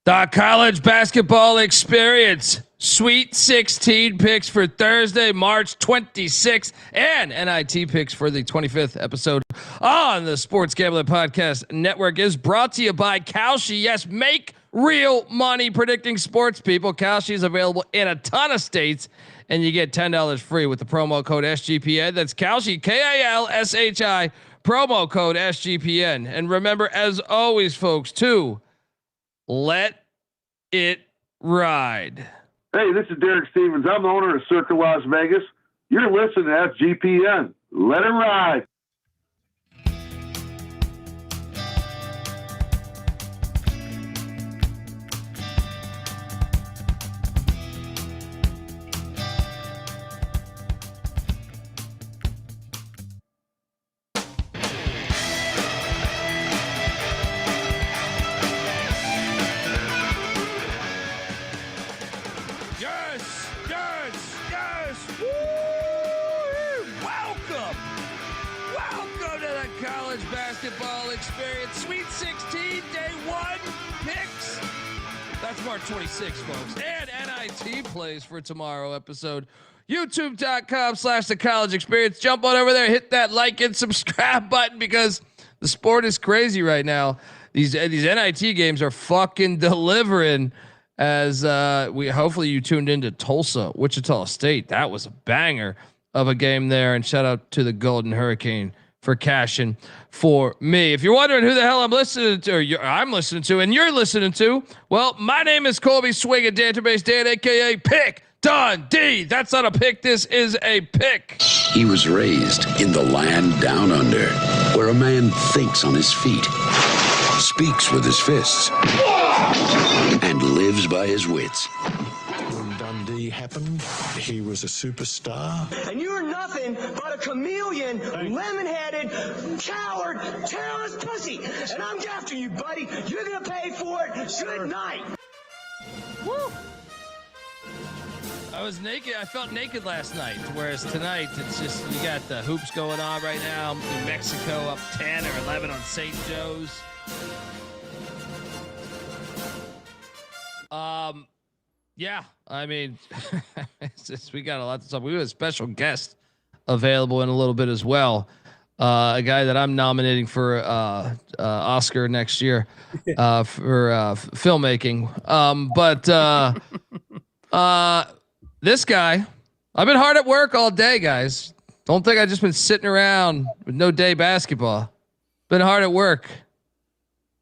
The college basketball experience. Sweet 16 picks for Thursday, March 26th, and NIT picks for the 25th episode on the Sports Gambling Podcast Network is brought to you by Kalshi. Yes, make real money predicting sports, people. Kalshi is available in a ton of states, and you get $10 free with the promo code SGPN. That's Kalshi, Kalshi, promo code SGPN. And remember, as always, folks, to let it ride. Hey, this is Derek Stevens. I'm the owner of Circa Las Vegas. You're listening to SGPN. Let it ride. Experience Sweet 16 day one picks. That's March 26th, folks. And NIT plays for tomorrow episode. YouTube.com/the college experience. Jump on over there, hit that like and subscribe button because the sport is crazy right now. These NIT games are fucking delivering. As hopefully you tuned into Tulsa, Wichita State. That was a banger of a game there. And shout out to the Golden Hurricane for cashing for me. If you're wondering who the hell I'm listening to, or I'm listening to, and you're listening to, well, my name is Colby Swinging Database Dan, aka Pick Dundee. That's not a pick. This is a pick. He was raised in the land down under, where a man thinks on his feet, speaks with his fists, and lives by his wits. When Dundee happened, he was a superstar. And you're nothing but a chameleon, lemon-headed, coward, terrorist pussy. And I'm after you, buddy. You're going to pay for it. Good night. Woo. I was naked. I felt naked last night, whereas tonight it's just you got the hoops going on right now. New Mexico up 10 or 11 on St. Joe's. Yeah, I mean, it's just, we got a lot to talk. We have a special guest available in a little bit as well. A guy that I'm nominating for Oscar next year for filmmaking. But this guy, I've been hard at work all day, guys. Don't think I've just been sitting around with no day basketball. Been hard at work.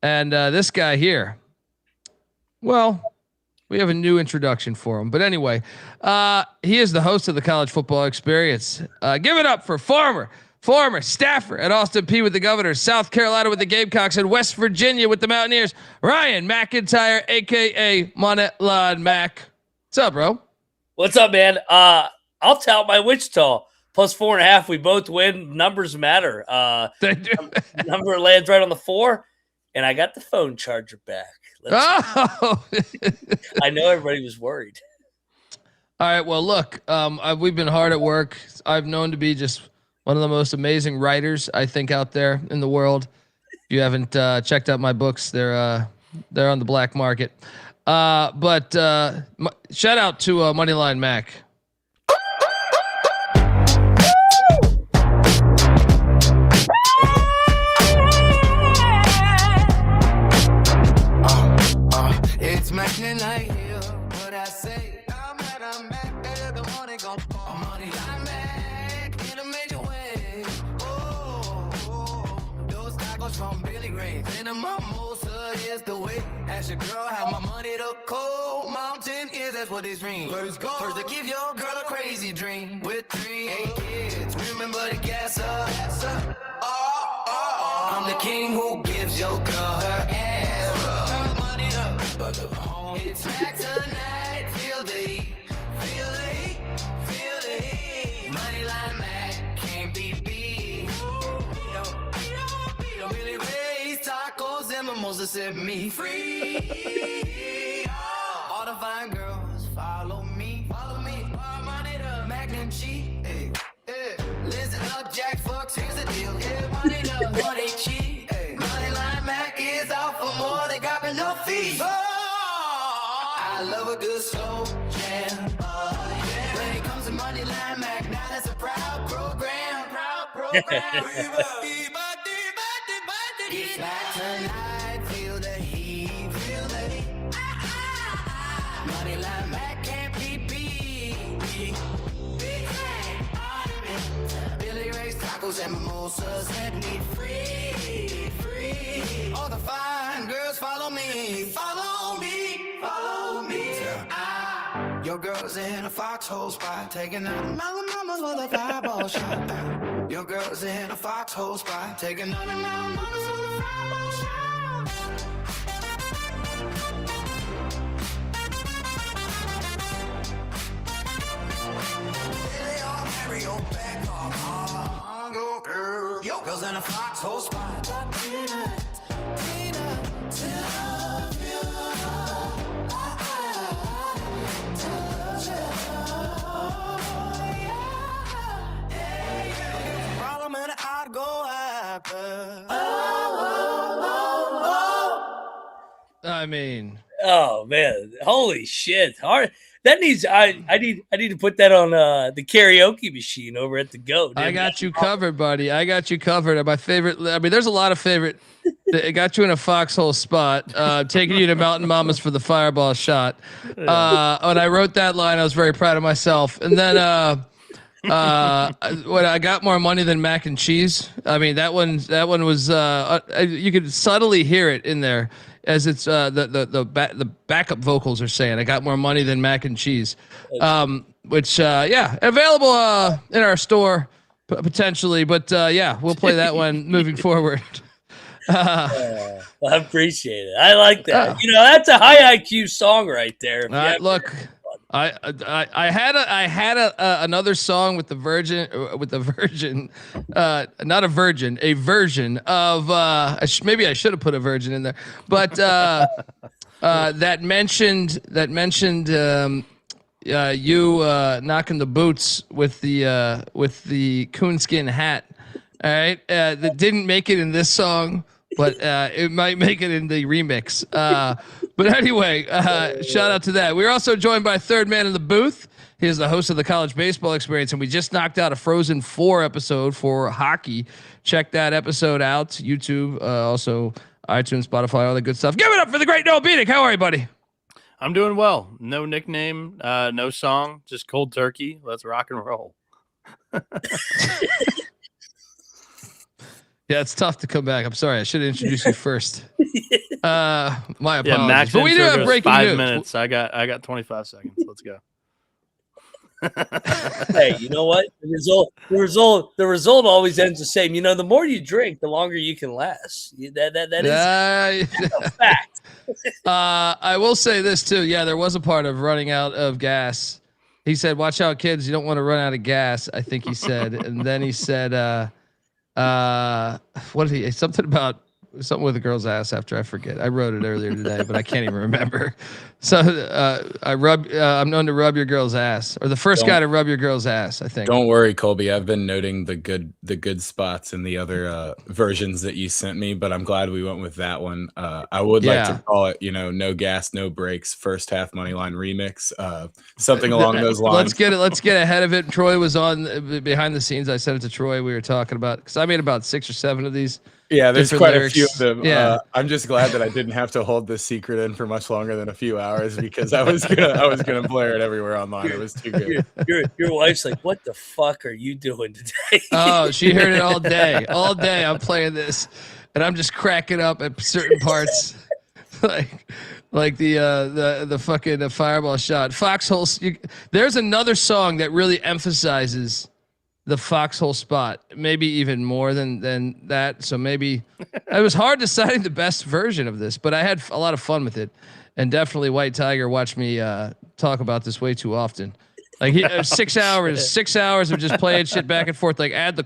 And this guy here, well, we have a new introduction for him. But anyway, he is the host of the College Football Experience. Give it up for former staffer at Austin Peay with the Governors, South Carolina with the Gamecocks, and West Virginia with the Mountaineers, Ryan McIntyre, a.k.a. Moneyline Mac. What's up, bro? What's up, man? I'll tout my Wichita. Plus 4.5. We both win. Numbers matter. Number lands right on the 4, and I got the phone charger back. I know everybody was worried. All right. Well, look, we've been hard at work. I've known to be just one of the most amazing writers, I think, out there in the world. If you haven't checked out my books, they're on the black market. But shout out to Moneyline Mac. It's McIntyre here, what I say. I'm back, better the money gon' fall. Moneyline Mac in a major way. Oh, those tacos from Billy Ray. In a mimosa is the way. Ask your girl how my money the cold mountain is. That's what it rings. First to give your girl a crazy dream with 3 kids. Remember the gas up. I'm the king who gives your girl her ass. Her money up. It's back tonight, feel the heat. Moneyline Mac can't be beat. Don't really raise tacos and mimosa set me free. All the fine girls follow me. All money up, Mac and cheat. Listen up, Jack fucks, here's the deal. Yeah, money up, money cheat. Moneyline Mac is out for more, they got enough fees. I love a good slow jam. When it comes to Moneyline Mac, now that's a proud program. It's back tonight, feel the heat. Moneyline Mac can't be beat. Billy Ray's tacos and mimosas that need free. All the fine girls follow me. Your girl's in a foxhole spot, taking out mamas with a fireball shot. Your girl's in a foxhole spot, taking out mamas with a fireball shot. Your girl's in a foxhole spot. I mean, Oh man, holy shit! Hard. That needs. I need to put that on the karaoke machine over at the Go. I got you covered, buddy. I got you covered. My favorite. I mean, there's a lot of favorite. It got you in a foxhole spot, taking you to Mountain Mamas for the fireball shot. When I wrote that line, I was very proud of myself. And then when I got more money than mac and cheese. I mean, that one was you could subtly hear it in there as it's the backup vocals are saying. I got more money than mac and cheese, which available in our store potentially. But yeah, we'll play that one moving forward. I appreciate it. I like that. That's a high IQ song right there. Look, I had another song with the version, not a virgin, a version of maybe I should have put a virgin in there, but that mentioned you knocking the boots with the coonskin hat. All right, that didn't make it in this song, but it might make it in the remix. But anyway, shout out to that. We're also joined by third man in the booth. He is the host of the College Baseball Experience, and we just knocked out a Frozen 4 episode for hockey. Check that episode out. YouTube, also iTunes, Spotify, all that good stuff. Give it up for the great Noah Bieniek. How are you, buddy? I'm doing well. No nickname, no song, just cold turkey. Let's rock and roll. Yeah, it's tough to come back. I'm sorry. I should have introduced you first. My apologies. Yeah, Max, but we do have breaking 5 news. minutes. I got 25 seconds. Let's go. Hey, you know what? The result always ends the same. The more you drink, the longer you can last. That is a fact. I will say this too. Yeah, there was a part of running out of gas. He said, "Watch out, kids! You don't want to run out of gas." I think he said, and then he said, "What did he? Something about." Something with a girl's ass after I forget. I wrote it earlier today, but I can't even remember. So I'm known to rub your girl's ass, or the first guy to rub your girl's ass, I think. Don't worry, Colby. I've been noting the good spots in the other versions that you sent me, but I'm glad we went with that one. I would like to call it, no gas, no brakes, first half Moneyline remix, something along those lines. Let's get ahead of it. Troy was on behind the scenes. I sent it to Troy. We were talking about, because I made about 6 or 7 of these. Yeah, there's quite lyrics. A few of them. Yeah. I'm just glad that I didn't have to hold this secret in for much longer than a few hours, because I was gonna blare it everywhere online. It was too good. Your wife's like, "What the fuck are you doing today?" Oh, she heard it all day. All day I'm playing this, and I'm just cracking up at certain parts, like the fucking fireball shot. Foxholes. There's another song that really emphasizes the foxhole spot, maybe even more than that. So maybe it was hard deciding the best version of this, but I had a lot of fun with it, and definitely White Tiger watched me talk about this way too often. Like 6 hours of just playing shit back and forth. Like add the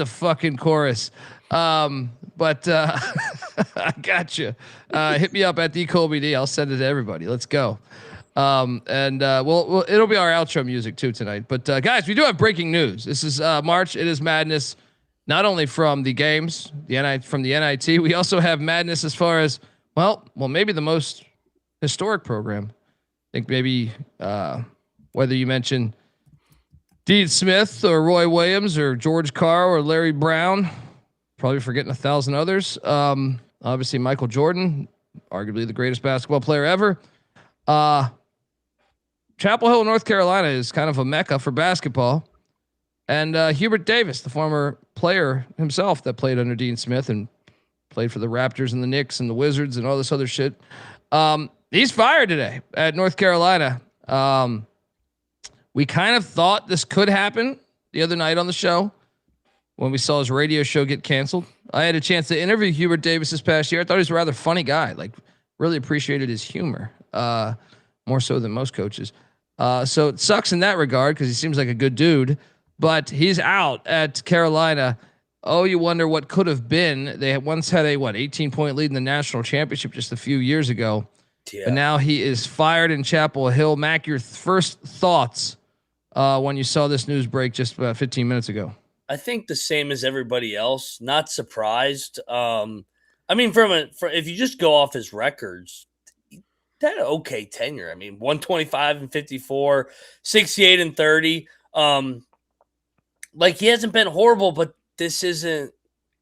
fucking chorus. But I got you. Hit me up at the Colby D. I'll send it to everybody. Let's go. We'll it'll be our outro music too tonight. But guys, we do have breaking news. This is March. It is madness, not only from the games, from the NIT. We also have madness as far as well, maybe the most historic program. I think maybe whether you mention Dean Smith or Roy Williams or George Carr or Larry Brown, probably forgetting 1,000 others. Obviously Michael Jordan, arguably the greatest basketball player ever. Chapel Hill, North Carolina is kind of a mecca for basketball. And Hubert Davis, the former player himself that played under Dean Smith and played for the Raptors and the Knicks and the Wizards and all this other shit. He's fired today at North Carolina. We kind of thought this could happen the other night on the show when we saw his radio show get canceled. I had a chance to interview Hubert Davis this past year. I thought he was a rather funny guy, like really appreciated his humor, more so than most coaches. So it sucks in that regard because he seems like a good dude, but he's out at Carolina. Oh, you wonder what could have been. They had once had a 18-point lead in the national championship just a few years ago. Yeah. But now he is fired in Chapel Hill. Mac, your first thoughts when you saw this news break just about 15 minutes ago? I think the same as everybody else. Not surprised. I mean, if you just go off his records, that okay tenure. I mean, 125-54, 68-30. Like he hasn't been horrible, but this isn't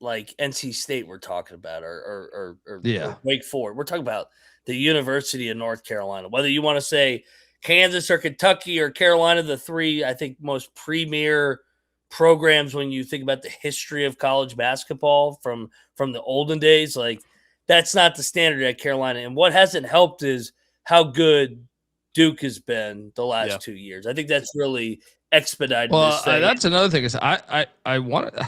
like NC State we're talking about or Wake Forest. We're talking about the University of North Carolina. Whether you want to say Kansas or Kentucky or Carolina, the three, I think, most premier programs when you think about the history of college basketball from the olden days, like that's not the standard at Carolina. And what hasn't helped is how good Duke has been the last 2 years. I think that's really expedited. Well, that's another thing is I want to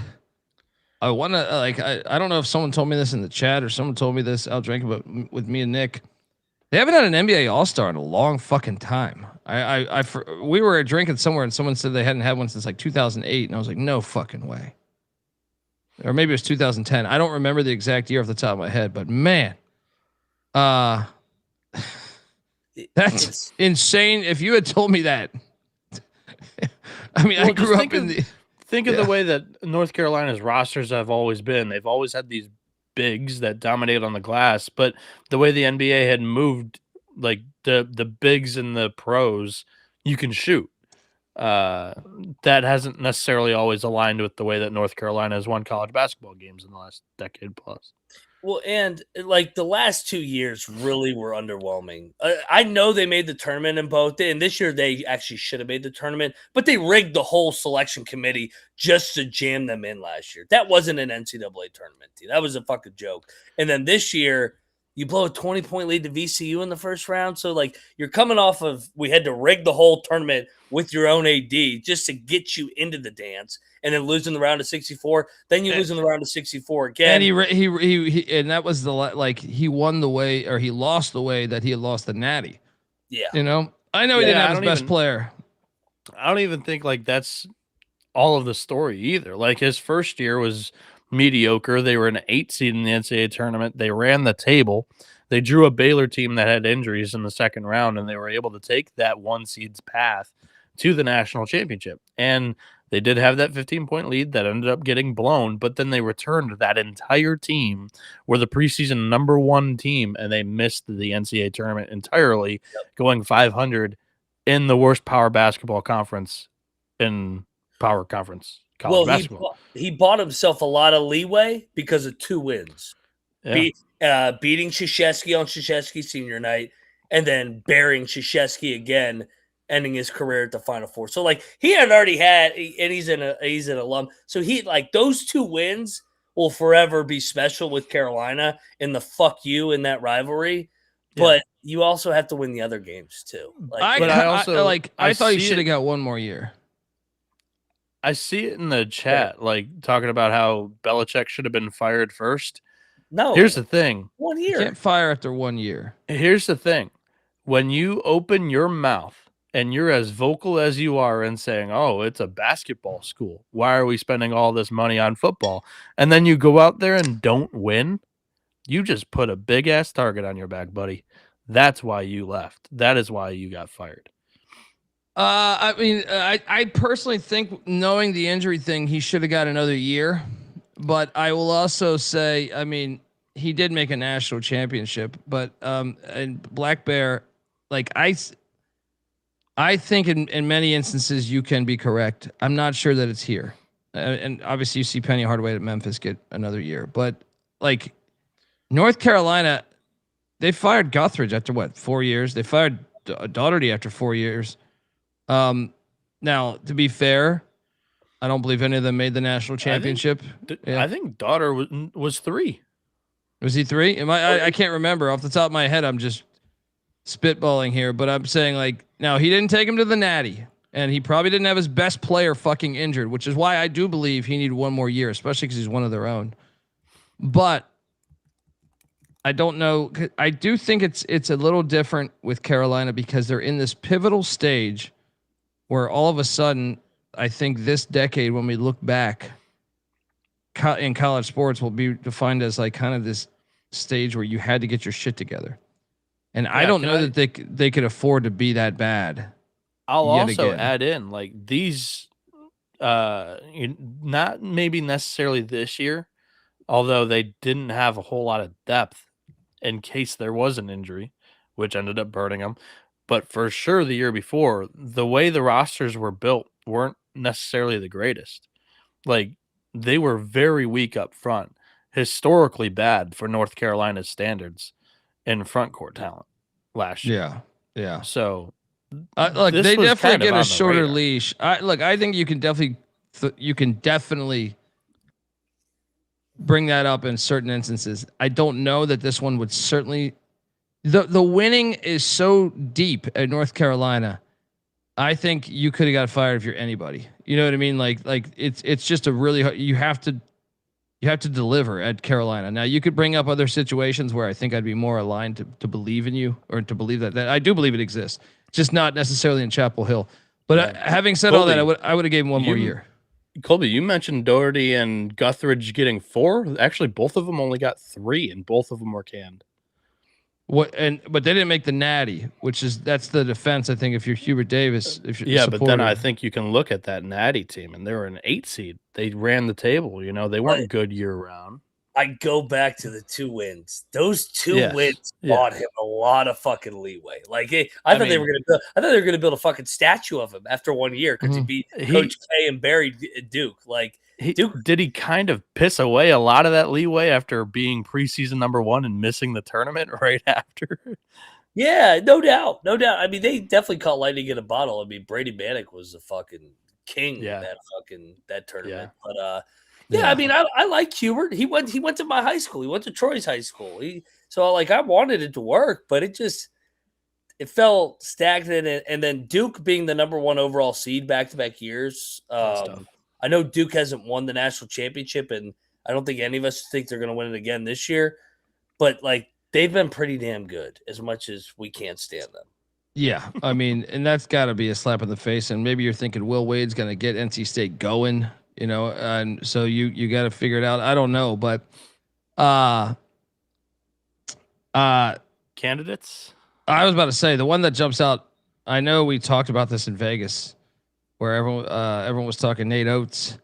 like, I don't know if someone told me this in the chat or someone told me this out drinking, but with me and Nick, they haven't had an NBA All-Star in a long fucking time. We were drinking somewhere and someone said they hadn't had one since like 2008. And I was like, no fucking way. Or maybe it was 2010. I don't remember the exact year off the top of my head, but man, that's insane. If you had told me that, I mean, I grew up in the, think of the way that North Carolina's rosters have always been. They've always had these bigs that dominate on the glass, but the way the NBA had moved, like the bigs and the pros, you can shoot. That hasn't necessarily always aligned with the way that North Carolina has won college basketball games in the last decade plus. Well, and like the last 2 years really were underwhelming. I know they made the tournament in both, and this year they actually should have made the tournament, but they rigged the whole selection committee just to jam them in last year. That wasn't an NCAA tournament team. That was a fucking joke. And then this year, you blow a 20-point lead to VCU in the first round. So, like, you're coming off of we had to rig the whole tournament with your own AD just to get you into the dance, and then losing the round of 64. Then you lose in the round of 64 again. And he and that was he won the way, or he lost the way that he had lost the Natty. Yeah, you know, I know he didn't have his best player. I don't even think like that's all of the story either. Like his first year was mediocre. They were an 8 seed in the NCAA tournament. They ran the table. They drew a Baylor team that had injuries in the second round, and they were able to take that 1 seed's path to the national championship. And they did have that 15-point lead that ended up getting blown, but then they returned that entire team, were the preseason number 1 team, and they missed the NCAA tournament entirely, going 500 in the worst power basketball conference in power conference. He bought himself a lot of leeway because of 2 wins. Yeah. Beating Krzyzewski on Krzyzewski senior night, and then burying Krzyzewski again, ending his career at the Final Four. So like he had already had, and he's an alum. So he like those 2 wins will forever be special with Carolina in the fuck you in that rivalry. Yeah. But you also have to win the other games too. Like, I thought he should have got 1 more year. I see it in the chat, like talking about how Belichick should have been fired first. No, here's the thing: 1 year. You can't fire after 1 year. Here's the thing: when you open your mouth and you're as vocal as you are in saying, "Oh, it's a basketball school. Why are we spending all this money on football?" and then you go out there and don't win, you just put a big ass target on your back, buddy. That's why you left. That is why you got fired. I mean, I personally think, knowing the injury thing, he should have got another year. But I will also say, I mean, he did make a national championship, but and Black Bear, like I think in many instances you can be correct. I'm not sure that it's here, and obviously you see Penny Hardaway at Memphis get another year, but like North Carolina, they fired Guthridge after what 4 years? They fired Daugherty after 4 years. Now to be fair, I don't believe any of them made the national championship. I think Daughter was 3. Was he 3? I can't remember off the top of my head. I'm just spitballing here, but I'm saying like now he didn't take him to the Natty, and he probably didn't have his best player fucking injured, which is why I do believe he needed one more year, especially because he's one of their own. But I don't know. I do think it's a little different with Carolina because they're in this pivotal stage where all of a sudden, I think this decade, when we look back in college sports, will be defined as like kind of this stage where you had to get your shit together. And I don't know that they could afford to be that bad. I'll also add in like these, not maybe necessarily this year, although they didn't have a whole lot of depth in case there was an injury, which ended up burning them. But for sure, the year before, the way the rosters were built weren't necessarily the greatest. Like they were very weak up front, historically bad for North Carolina's standards in front court talent last year. Yeah. So look, they definitely get a shorter leash. I think you can definitely bring that up in certain instances. I don't know that this one would certainly. The winning is so deep at North Carolina. I think you could have got fired if you're anybody. You know what I mean? Like it's just a really you have to deliver at Carolina. Now you could bring up other situations where I think I'd be more aligned to believe in you or to believe that I do believe it exists, just not necessarily in Chapel Hill. But having said all that, I would have gave him one more year. Colby, you mentioned Doherty and Guthridge getting 4. Actually, both of them only got 3, and both of them were canned. But they didn't make the Natty, that's the defense. I think if you're Hubert Davis, but then I think you can look at that Natty team, and they were an 8 seed. They ran the table. They weren't good year round. I go back to the 2 wins. Those 2 wins bought him a lot of fucking leeway. Like I thought they were gonna build a fucking statue of him after 1 year because he beat Coach K and buried Duke. Like did he kind of piss away a lot of that leeway after being preseason number 1 and missing the tournament right after? Yeah, no doubt. I mean, they definitely caught lightning in a bottle. I mean, Brady Manick was a fucking king in that tournament. Yeah. But I mean, I like Hubert. He went to my high school. He went to Troy's high school. So I wanted it to work, but it fell stagnant. And then Duke being the number 1 overall seed back-to-back years. I know Duke hasn't won the national championship, and I don't think any of us think they're going to win it again this year. But like they've been pretty damn good, as much as we can't stand them. Yeah, I mean, and that's got to be a slap in the face. And maybe you're thinking Will Wade's going to get NC State going, and so you got to figure it out. I don't know, but candidates. I was about to say the one that jumps out. I know we talked about this in Vegas, where everyone was talking Nate Oates.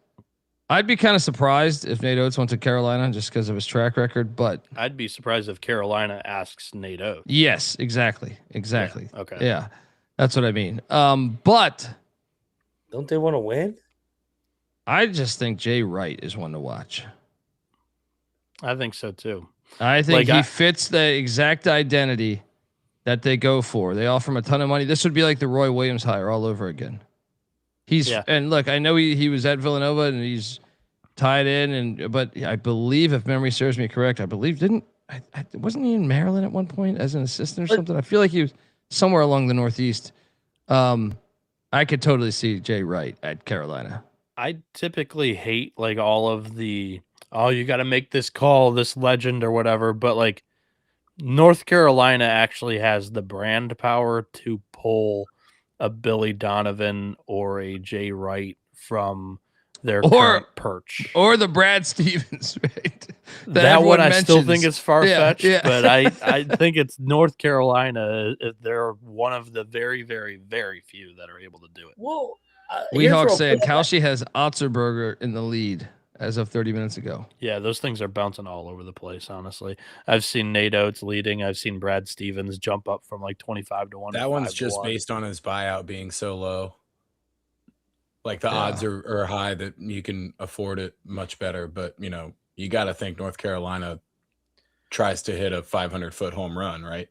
I'd be kind of surprised if Nate Oates went to Carolina just because of his track record, but I'd be surprised if Carolina asks Nate Oates. Yes, exactly. Yeah, okay. Yeah, that's what I mean. But don't they want to win? I just think Jay Wright is one to watch. I think so too. I think he fits the exact identity that they go for. They offer him a ton of money. This would be like the Roy Williams hire all over again. And look, I know he was at Villanova and he's tied in, but I believe, if memory serves me correct, wasn't he in Maryland at one point as an assistant or something? I feel like he was somewhere along the Northeast. I could totally see Jay Wright at Carolina. I typically hate like all of the, you got to make this call, this legend or whatever, but like North Carolina actually has the brand power to pull a Billy Donovan or a Jay Wright from their current perch, or the Brad Stevens, right? That one I still think is far fetched, but I think it's North Carolina. They're one of the very, very, very few that are able to do it. Well, Weehawk saying Kalshi has Otzelberger in the lead as of 30 minutes ago. Yeah, those things are bouncing all over the place, honestly. I've seen Nate Oates leading. I've seen Brad Stevens jump up from like 25 to 1. That one's just based on his buyout being so low. Like the odds are high that you can afford it much better. But, you know, you got to think North Carolina tries to hit a 500-foot home run, right?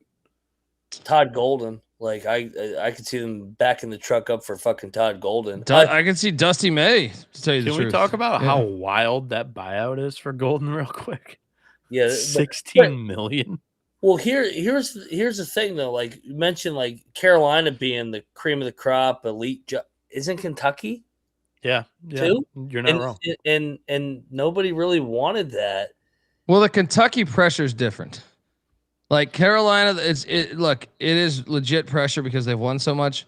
Todd Golden. Like, I could see them backing the truck up for fucking Todd Golden. I can see Dusty May, to tell you the truth. Can we talk about how wild that buyout is for Golden real quick? Yeah. $16 million. Well, here's the thing, though. Like, you mentioned, like, Carolina being the cream of the crop, elite. Isn't Kentucky? Yeah. Too? You're not wrong. And nobody really wanted that. Well, the Kentucky pressure is different. Like Carolina, look, it is legit pressure because they've won so much.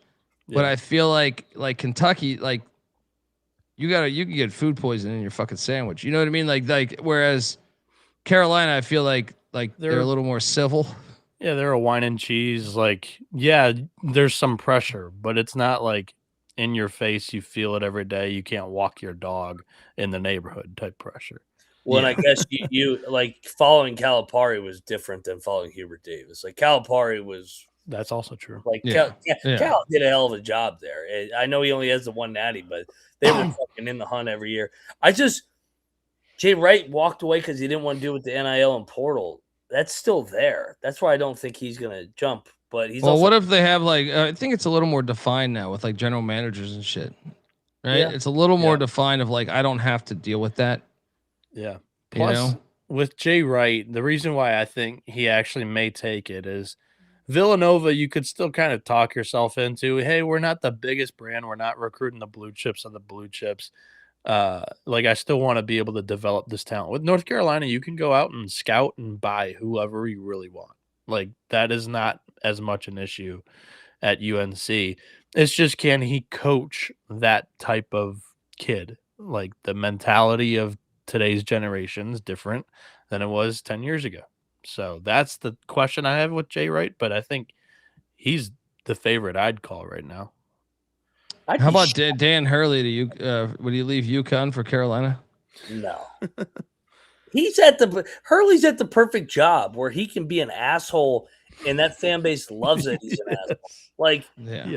Yeah. But I feel like Kentucky, like you can get food poisoning in your fucking sandwich. You know what I mean? Like whereas Carolina, I feel like they're a little more civil. Yeah, they're a wine and cheese. Like, yeah, there's some pressure, but it's not like in your face. You feel it every day. You can't walk your dog in the neighborhood type pressure. Well, and I guess you like following Calipari was different than following Hubert Davis. Like Calipari was. That's also true. Like Cal did a hell of a job there. I know he only has the one natty, but they were fucking in the hunt every year. Jay Wright walked away because he didn't want to do with the NIL and portal. That's still there. That's why I don't think he's gonna jump. But he's what if they have like I think it's a little more defined now with like general managers and shit. Right? Yeah. It's a little more defined of like I don't have to deal with that. Yeah. Plus, with Jay Wright, the reason why I think he actually may take it is Villanova, you could still kind of talk yourself into, hey, we're not the biggest brand. We're not recruiting the blue chips of the blue chips. Like, I still want to be able to develop this talent. With North Carolina, you can go out and scout and buy whoever you really want. Like, that is not as much an issue at UNC. It's just, can he coach that type of kid? Like, the mentality of today's generation is different than it was 10 years ago. So that's the question I have with Jay Wright, but I think he's the favorite I'd call right now. How about Dan Hurley? Would you leave UConn for Carolina? No. Hurley's at the perfect job where he can be an asshole and that fan base loves it. He's an asshole. Like,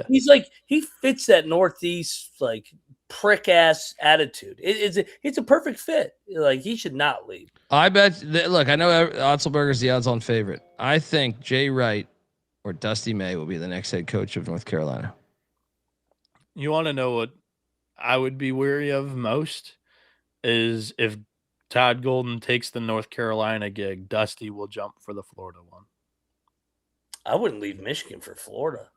he's like, he fits that Northeast, like, prick ass attitude. It's a perfect fit. Like, he should not leave. I bet. Look, I know Otzelberger's the odds-on favorite. I think Jay Wright or Dusty May will be the next head coach of North Carolina. You want to know what I would be weary of most is if Todd Golden takes the North Carolina gig, Dusty will jump for the Florida one. I wouldn't leave Michigan for Florida.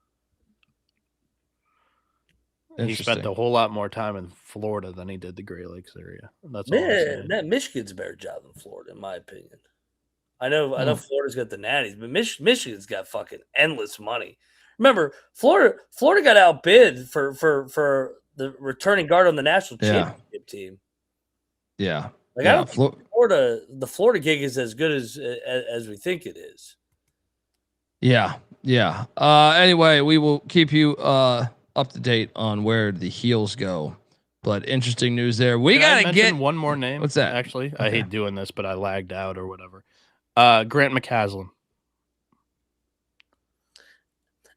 He spent a whole lot more time in Florida than he did the Great Lakes area. That's that Michigan's a better job than Florida, in my opinion. I know Florida's got the natties, but Michigan's got fucking endless money. Remember, Florida got outbid for the returning guard on the national championship team. Yeah, like I don't think the Florida gig is as good as we think it is. Yeah. Anyway, we will keep you up to date on where the heels go, but interesting news there. We gotta get one more name. What's that? Actually, okay. I hate doing this, but I lagged out or whatever. Grant McCaslin.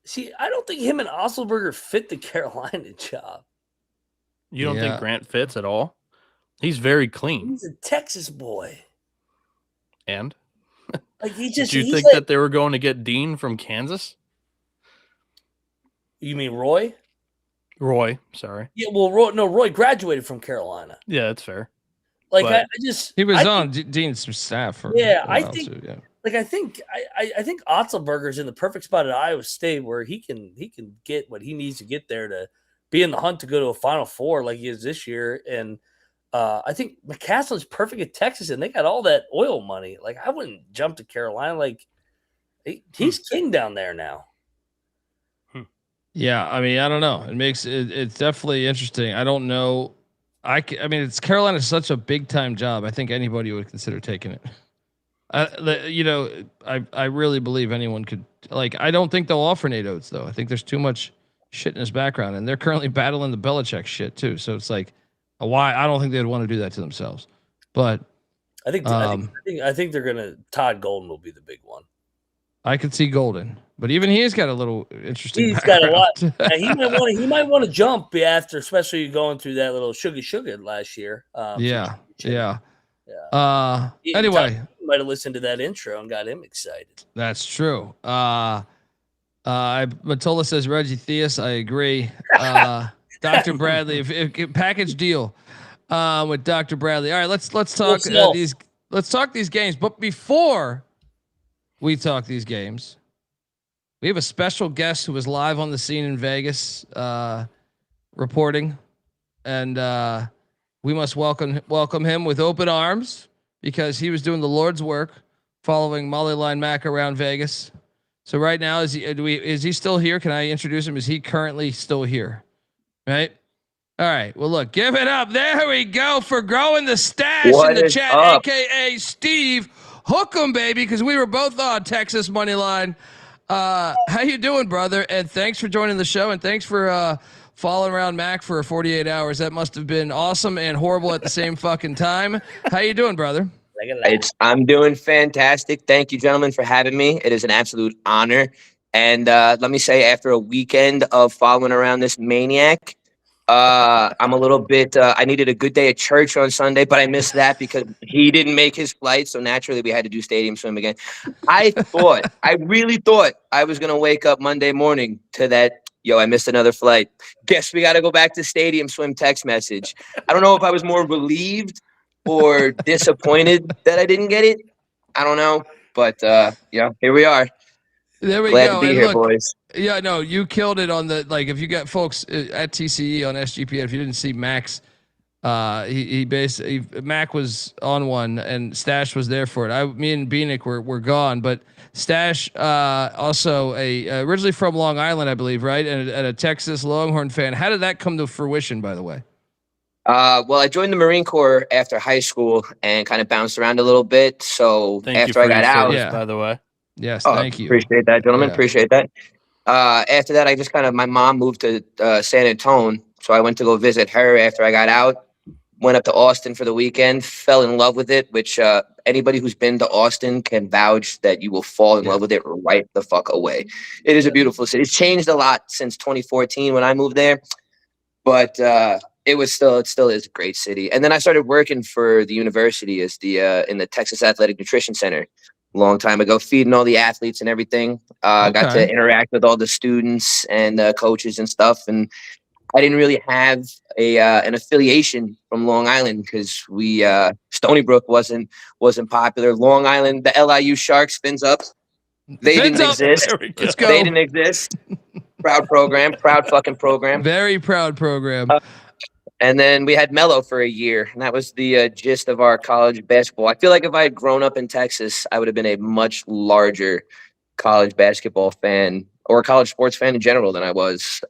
See, I don't think him and Otzelberger fit the Carolina job. You don't think Grant fits at all? He's very clean. He's a Texas boy. And like do you think that they were going to get Dean from Kansas? You mean Roy? Roy, sorry. Yeah, well, Roy graduated from Carolina. Yeah, that's fair. Like he was on Dean's staff for I think Otzelberger's in the perfect spot at Iowa State where he can get what he needs to get there to be in the hunt to go to a Final Four like he is this year. And I think McCaslin's perfect at Texas, and they got all that oil money. Like, I wouldn't jump to Carolina. Like, he's king down there now. Yeah, I mean, I don't know. It's definitely interesting. I don't know. I mean, it's Carolina's such a big time job. I think anybody would consider taking it. I really believe anyone could. Like, I don't think they'll offer Nate Oates though. I think there's too much shit in his background, and they're currently battling the Belichick shit too. So it's like, why? I don't think they'd want to do that to themselves. But I think they're gonna. Todd Golden will be the big one. I could see Golden, but even he's got a little interesting. He's got a lot. He might want to jump after, especially going through that little sugar last year. Yeah. Anyway, Anyway, might have listened to that intro and got him excited. that's true. Mottola says Reggie Theus. I agree. Dr. Bradley, if package deal with Dr. Bradley. All right, let's talk these. Let's talk these games. But before we talk these games, we have a special guest who was live on the scene in Vegas, reporting, and we must welcome him with open arms because he was doing the Lord's work, following Moneyline Mac around Vegas. So right now, is he still here? Can I introduce him? Is he currently still here? Right. All right. Well, look, give it up. There we go for growing the stash in the chat, aka Steve. Hook 'em, baby, because we were both on Texas Moneyline. How you doing, brother? And thanks for joining the show, and thanks for following around Mac for 48 hours. That must have been awesome and horrible at the same fucking time. How you doing, brother? I'm doing fantastic. Thank you, gentlemen, for having me. It is an absolute honor. And let me say, after a weekend of following around this maniac, I'm a little bit, I needed a good day at church on Sunday, but I missed that because he didn't make his flight. So naturally we had to do stadium swim again. I really thought I was going to wake up Monday morning to that, I missed another flight. Guess we got to go back to stadium swim text message. I don't know if I was more relieved or disappointed that I didn't get it. I don't know, but here we are. There we Glad go. to be here, boys. Yeah, no, you killed it on the, like, if you got folks at TCE on SGPN, if you didn't see Max, Mac was on one and Stash was there for it. Me and Bieniek were gone, but Stash, also originally from Long Island, I believe, right? And a Texas Longhorn fan. How did that come to fruition, by the way? Well, I joined the Marine Corps after high school and kind of bounced around a little bit. So after I got out, by the way. Yes, thank you. Appreciate that, gentlemen. Yeah. Appreciate that. After that, I just my mom moved to San Antonio. So I went to go visit her after I got out. Went up to Austin for the weekend, fell in love with it, which anybody who's been to Austin can vouch that you will fall in love with it right the fuck away. It is a beautiful city. It's changed a lot since 2014 when I moved there, but it still is a great city. And then I started working for the university as in the Texas Athletic Nutrition Center a long time ago, feeding all the athletes and everything. Got to interact with all the students and coaches and stuff. And I didn't really have an affiliation from Long Island because Stony Brook wasn't popular. Long Island, the LIU Sharks, fins up. They didn't exist. Let's go. They didn't exist. Proud program. Proud fucking program. Very proud program. And then we had Mello for a year, and that was the gist of our college basketball. I feel like if I had grown up in Texas, I would have been a much larger college basketball fan or college sports fan in general than I was.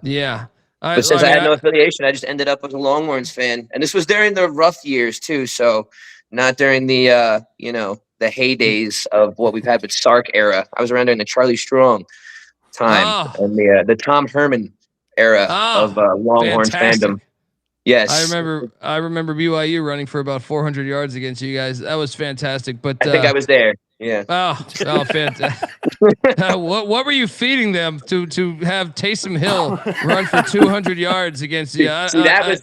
Yeah. But since I had no affiliation, I just ended up as a Longhorns fan. And this was during the rough years too. So not during the, the heydays of what we've had with Sark era. I was around during the Charlie Strong time and the Tom Herman era of Longhorns fandom. Yes. I remember BYU running for about 400 yards against you guys. That was fantastic. But I think I was there. Yeah. Oh, fantastic. What were you feeding them to have Taysom Hill run for 200 yards against you? I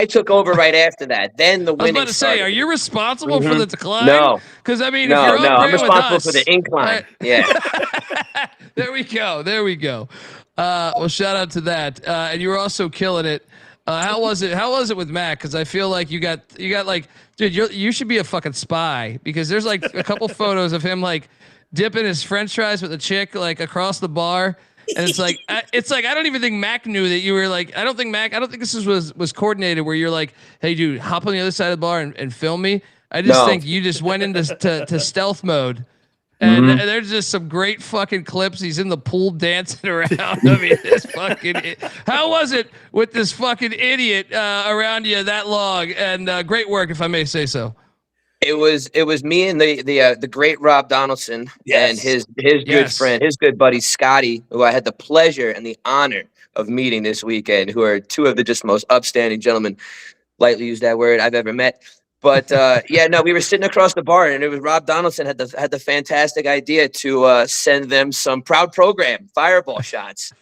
took over right after that. Then the winning. I was about to say, are you responsible for the decline? No. Because I mean, I'm responsible for the incline. Yeah. There we go. Well, shout out to that. And you were also killing it. How was it with Mac? Because I feel like you got like, dude, you should be a fucking spy because there's like a couple photos of him like dipping his French fries with a chick like across the bar, and it's like I don't even think Mac knew that you were like. I don't think this was coordinated where you're like, hey, dude, hop on the other side of the bar and film me. I just think you just went into to stealth mode. And there's just some great fucking clips. He's in the pool dancing around. I mean, this fucking. How was it with this fucking idiot around you that long? And great work, if I may say so. It was me and the great Rob Donaldson and his good friend, his good buddy Scotty, who I had the pleasure and the honor of meeting this weekend, who are two of the just most upstanding gentlemen, lightly use that word, I've ever met. But yeah, no, we were sitting across the bar, and it was Rob Donaldson had the fantastic idea to send them some Proud Program Fireball shots,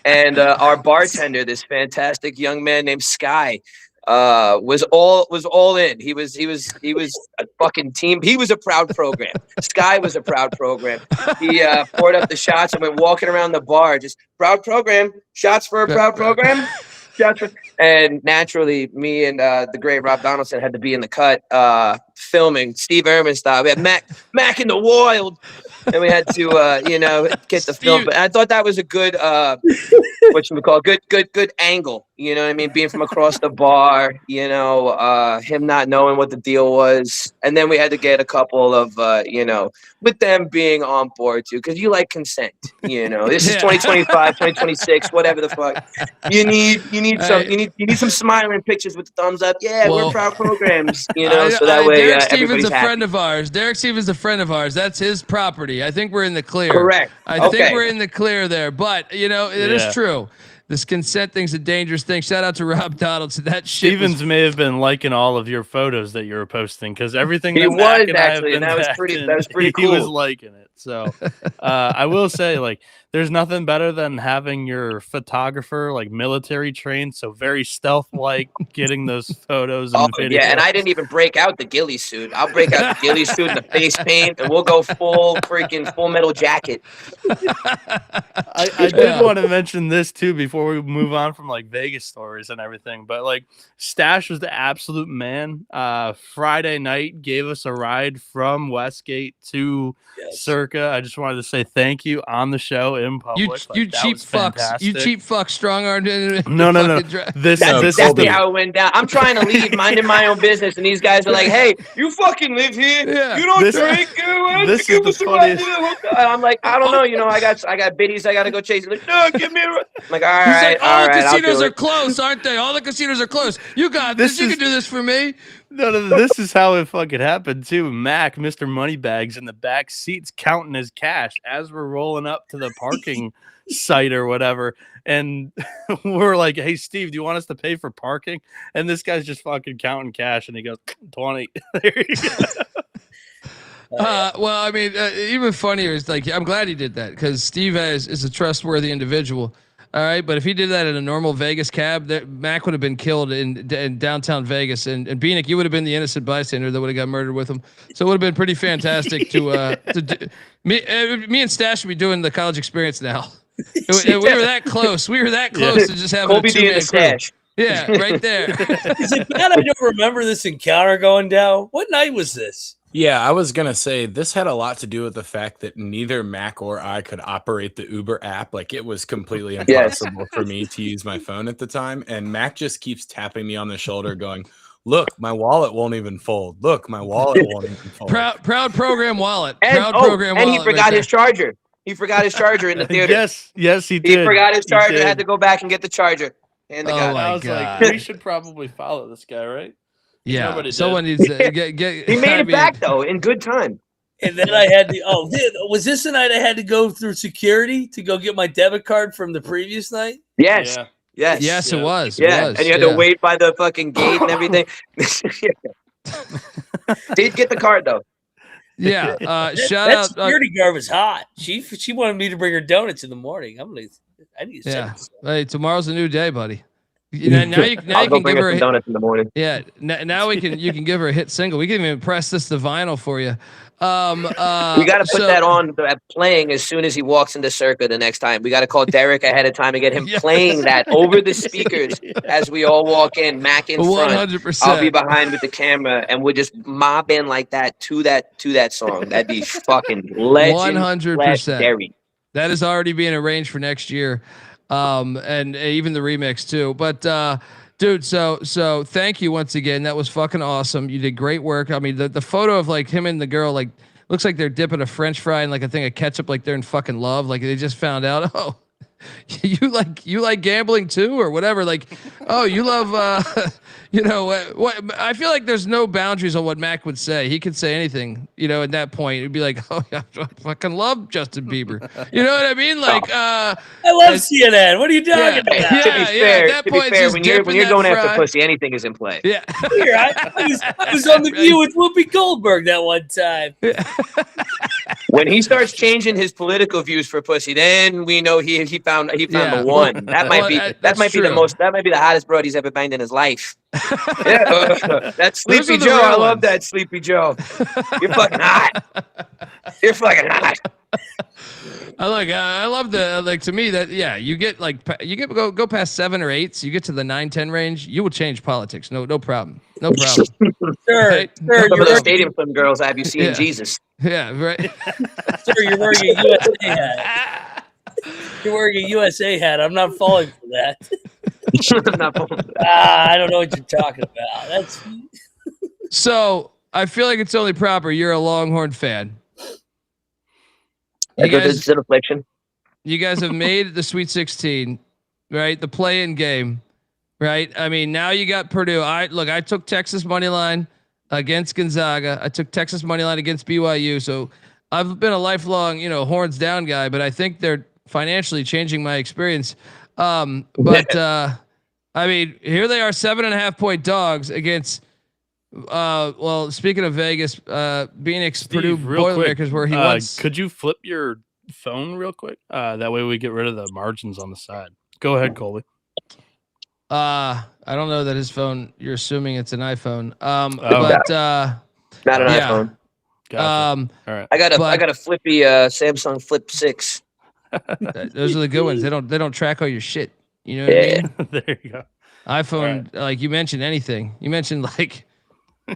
and our bartender, this fantastic young man named Sky, was all in. He was a fucking team. He was a Proud Program. Sky was a Proud Program. He poured up the shots and went walking around the bar, just Proud Program, shots for a Proud Program. And naturally, me and the great Rob Donaldson had to be in the cut filming Steve Irwin style. We had Mac in the wild, and we had to get the film. But I thought that was a good good angle. You know what I mean? Being from across the bar, him not knowing what the deal was, and then we had to get a couple of with them being on board too, because you like consent. This is 2025, 2026, whatever the fuck. You need some smiling pictures with the thumbs up. Yeah, we're Proud Programs. So that way Derek Stevens everybody's a happy. friend of ours. Derek Stevens a friend of ours. That's his property. I think we're in the clear. Correct. I think we're in the clear there. But it is true. This consent thing's a dangerous thing. Shout out to Rob Donaldson. That shit Stevens may have been liking all of your photos that you were posting, because everything he that was Mac and I have actually, been and that was pretty he cool. was liking it. So I will say, like, there's nothing better than having your photographer like military trained, so very stealth like, getting those photos and videos. Yeah, and I didn't even break out the ghillie suit. I'll break out the ghillie suit and the face paint, and we'll go full metal jacket. I did want to mention this too before we move on from like Vegas stories and everything, but like Stash was the absolute man. Friday night gave us a ride from Westgate to Circa. I just wanted to say thank you on the show in public. You cheap fucks. You cheap fucks. Strong armed. No. This That's is exactly how it went down. I'm trying to leave, minding my own business, and these guys are like, "Hey, you fucking live here. Yeah. You don't drink. This is the funniest. I'm like, I don't know. I got biddies. I got to go chase. Like, no, give me a. I'm like, all He's right, like, all the I'll casinos do are it. closed, aren't they? All the casinos are closed. You got this. You can do this for me. No, this is how it fucking happened too. Mac, Mr. Moneybags, in the back seats counting his cash as we're rolling up to the parking site or whatever. And we're like, hey, Steve, do you want us to pay for parking? And this guy's just fucking counting cash, and he goes, 20. There you go. Well, I mean, even funnier is like, I'm glad he did that, because Steve is a trustworthy individual. All right, but if he did that in a normal Vegas cab, Mac would have been killed in downtown Vegas, and Bieniek, you would have been the innocent bystander that would have got murdered with him. So it would have been pretty fantastic to do. Me and Stash would be doing the college experience now. We were that close. We were that close to just having Colby a two-man Dant crew. Stash. Yeah, right there. Is it bad I don't remember this encounter going down? What night was this? Yeah, I was gonna say this had a lot to do with the fact that neither Mac or I could operate the Uber app. Like, it was completely impossible for me to use my phone at the time. And Mac just keeps tapping me on the shoulder, going, "Look, my wallet won't even fold. Look, my wallet won't even fold." Proud program wallet. And, Proud program wallet. and he forgot his charger. He forgot his charger in the theater. Yes, he did. He forgot his charger. He did. Had to go back and get the charger. And the guy. my I was God. like, we should probably follow this guy, right? Yeah, Nobody someone did. needs to get. He made it back though in good time. And then I had to. Was this the night I had to go through security to go get my debit card from the previous night? Yes. Yeah. Yes, Yeah. it was. Yeah, It was. and you had to wait by the fucking gate and everything. Did get the card though. Yeah. Shout That out. security guard was hot. She wanted me to bring her donuts in the morning. I need to Yeah. send Hey, tomorrow's a new day, buddy. Now you I'll can go give bring her her a some donuts in the morning. yeah. Now you can give her a hit single. We can even press this to vinyl for you. We got to put that on playing as soon as he walks into Circa the next time. We got to call Derek ahead of time and get him playing that over the speakers as we all walk in. Mac in front. 100%. I'll be behind with the camera, and we'll just mob in like that to that song. That'd be fucking 100%. That is already being arranged for next year, and even the remix too. But dude, so thank you once again. That was fucking awesome. You did great work. I mean, the photo of like him and the girl, like, looks like they're dipping a French fry in like a thing of ketchup, like they're in fucking love. Like they just found out. Oh, you like gambling too, or whatever. Like, oh, you love, you know, what? I feel like there's no boundaries on what Mac would say. He could say anything, you know. At that point, it'd be like, oh, yeah, I fucking love Justin Bieber. You know what I mean? Like, I love CNN. What are you talking about? Yeah, to be fair, at that point, when you're going after pussy, anything is in play. Yeah. Here, I was on The View with Whoopi Goldberg that one time. When he starts changing his political views for pussy, then we know he found the one. That might be the hottest broad he's ever banged in his life. Yeah. That's Sleepy Joe. I love that Sleepy Joe. You're fucking hot. You're fucking hot. I love the, like, to me that, yeah, you get go past 7 or 8, so you get to the 9-10 range, you will change politics. No problem. No problem. Sure. Right? Some of those stadium swim girls have you seen Jesus. Yeah, right. Sir, you're wearing a USA hat. You're wearing a USA hat. I'm not falling for that. I don't know what you're talking about. That's so I feel like it's only proper. You're a Longhorn fan. You guys have made the Sweet 16, right? The play-in game, right? I mean, now you got Purdue. I took Texas money line against Gonzaga. I took Texas money line against BYU. So I've been a lifelong, you know, horns down guy, but I think they're financially changing my experience. I mean, here they are, 7.5-point dogs against. Well, speaking of Vegas, Bieniek's Purdue Boilermakers, where he wants. Could you flip your phone real quick? That way we get rid of the margins on the side. Go ahead, Colby. I don't know that his phone. You're assuming it's an iPhone. Not an iPhone. Gotcha. All right. I got a flippy Samsung Flip 6. Those are the good ones. They don't track all your shit. You know what I mean? There you go. iPhone, like you mentioned anything. You mentioned like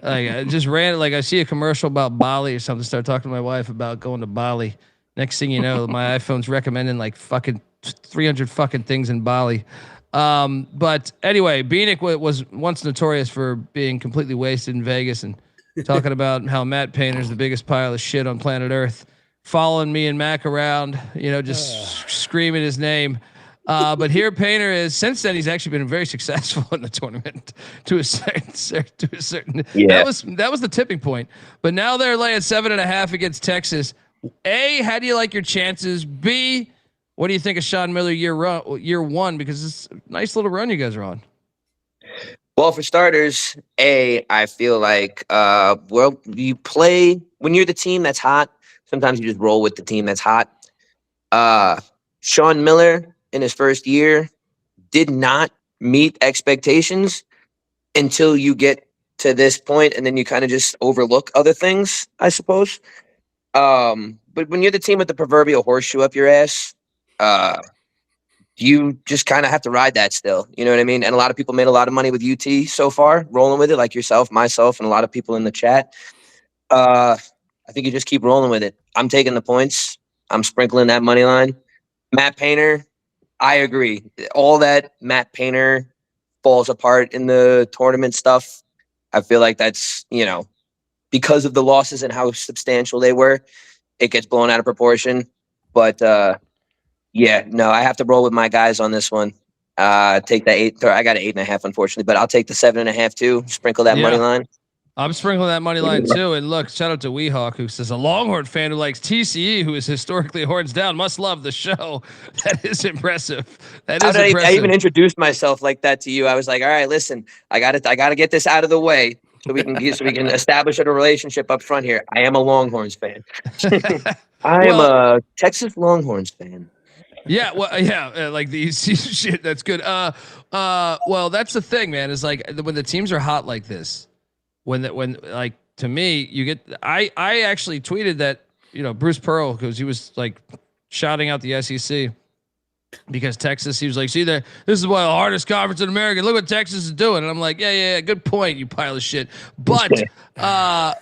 I just ran like I see a commercial about Bali or something. Start talking to my wife about going to Bali. Next thing you know, my iPhone's recommending like fucking 300 fucking things in Bali. But anyway, Bieniek was once notorious for being completely wasted in Vegas and talking about how Matt Painter's the biggest pile of shit on planet Earth, following me and Mac around, you know, just screaming his name. But here Painter is, since then, he's actually been very successful in the tournament to a certain, yeah. That was the tipping point, but now they're laying 7.5 against Texas. A, how do you like your chances? B, what do you think of Sean Miller year one? Because it's a nice little run you guys are on. Well, for starters, I feel like, you play when you're the team that's hot. Sometimes you just roll with the team that's hot. Sean Miller in his first year did not meet expectations until you get to this point, and then you kind of just overlook other things, I suppose. But when you're the team with the proverbial horseshoe up your ass, you just kind of have to ride that still. You know what I mean? And a lot of people made a lot of money with UT so far, rolling with it, like yourself, myself, and a lot of people in the chat. I think you just keep rolling with it. I'm taking the points. I'm sprinkling that money line. Matt Painter, I agree. All that Matt Painter falls apart in the tournament stuff. I feel like that's, you know, because of the losses and how substantial they were, it gets blown out of proportion. But yeah, no, I have to roll with my guys on this one. Take that 8. I got an 8.5, unfortunately, but I'll take the 7.5 too. Sprinkle that money line. I'm sprinkling that money line too. And look, shout out to Weehawk, who says a Longhorn fan who likes TCE, who is historically horns down, must love the show. That is impressive. That is impressive. I even introduced myself like that to you. I was like, all right, listen, I got to get this out of the way so we can establish a relationship up front here. I am a Longhorns fan. I am a Texas Longhorns fan. Yeah, well, yeah, like the EC shit. That's good. Well, that's the thing, man. Is like when the teams are hot like this. When like to me, you get. I actually tweeted that, you know, Bruce Pearl, because he was like shouting out the SEC because Texas. He was like, "See there, this is one of the hardest conference in America. Look what Texas is doing." And I'm like, "Yeah, good point, you pile of shit." But how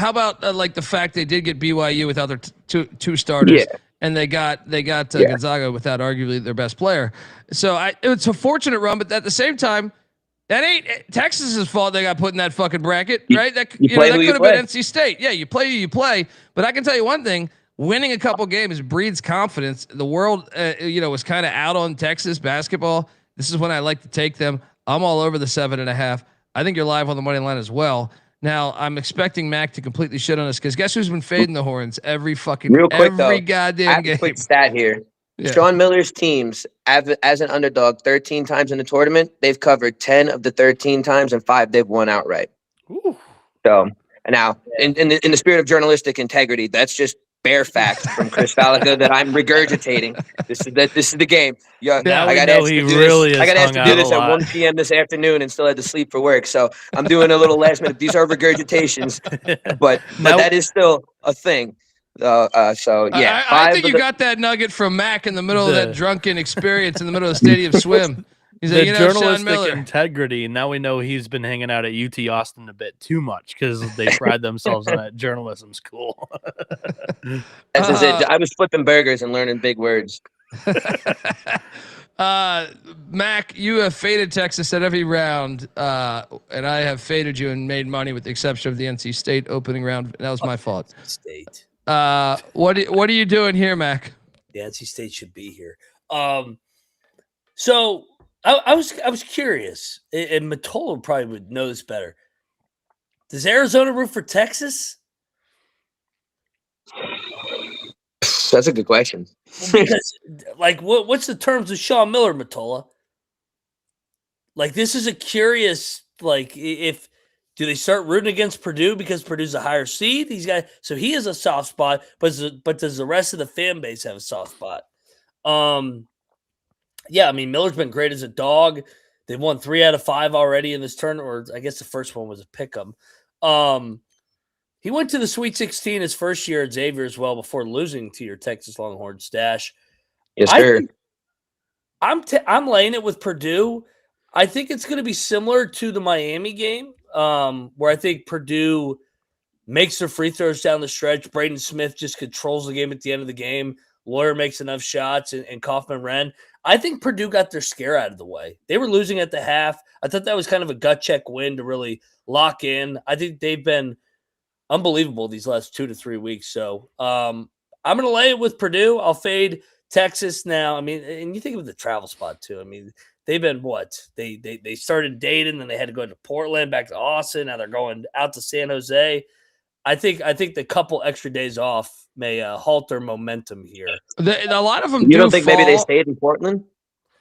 about like the fact they did get BYU without their two starters? Yeah. And they got Gonzaga without arguably their best player. So it's a fortunate run, but at the same time, that ain't Texas's fault. They got put in that fucking bracket, right? That could have been NC State. Yeah, you play. But I can tell you one thing: winning a couple games breeds confidence. The world, was kind of out on Texas basketball. This is when I like to take them. I'm all over the 7.5. I think you're live on the money line as well. Now I'm expecting Mac to completely shit on us because guess who's been fading the Horns every goddamn game. Quick stat here. Yeah. Sean Miller's teams, as an underdog, 13 times in the tournament, they've covered 10 of the 13 times, and 5 they've won outright. Ooh. So, and now, in the spirit of journalistic integrity, that's just bare facts from Chris Falica that I'm regurgitating. This is the game. Yeah, I got asked to do this at 1 p.m. this afternoon and still had to sleep for work. So I'm doing a little last minute. These are regurgitations, but that is still a thing. So yeah, I think you got that nugget from Mac in the middle of that drunken experience in the middle of the stadium swim. He's the like, journalistic integrity. Now we know he's been hanging out at UT Austin a bit too much because they pride themselves on that journalism school. This is it. I was flipping burgers and learning big words. Mac, you have faded Texas at every round, and I have faded you and made money with the exception of the NC State opening round. That was my fault. State. What are you doing here, Mac? The NC State should be here. So I was curious, and Mottola probably would know this better. Does Arizona root for Texas? That's a good question. Because, what's the terms of Sean Miller, Mottola? This is a curious, if do they start rooting against Purdue because Purdue's a higher seed? These guys, so he has a soft spot, but does the rest of the fan base have a soft spot? Yeah, I mean, Miller's been great as a dog. They've won 3 out of 5 already in this tournament, or I guess the first one was a pick'em. He went to the Sweet 16 his first year at Xavier as well before losing to your Texas Longhorns stash. Yes, sir. I'm laying it with Purdue. I think it's going to be similar to the Miami game, where I think Purdue makes their free throws down the stretch. Braden Smith just controls the game at the end of the game. Lawyer makes enough shots, and Kaufman-Wren. I think Purdue got their scare out of the way. They were losing at the half. I thought that was kind of a gut check win to really lock in. I think they've been unbelievable these last 2 to 3 weeks. So I'm going to lay it with Purdue. I'll fade Texas now. I mean, and you think of the travel spot too. I mean, they've been what? They started Dayton, then they had to go to Portland, back to Austin. Now they're going out to San Jose. I think the couple extra days off may halt their momentum here. A lot of them. You don't think maybe they stayed in Portland?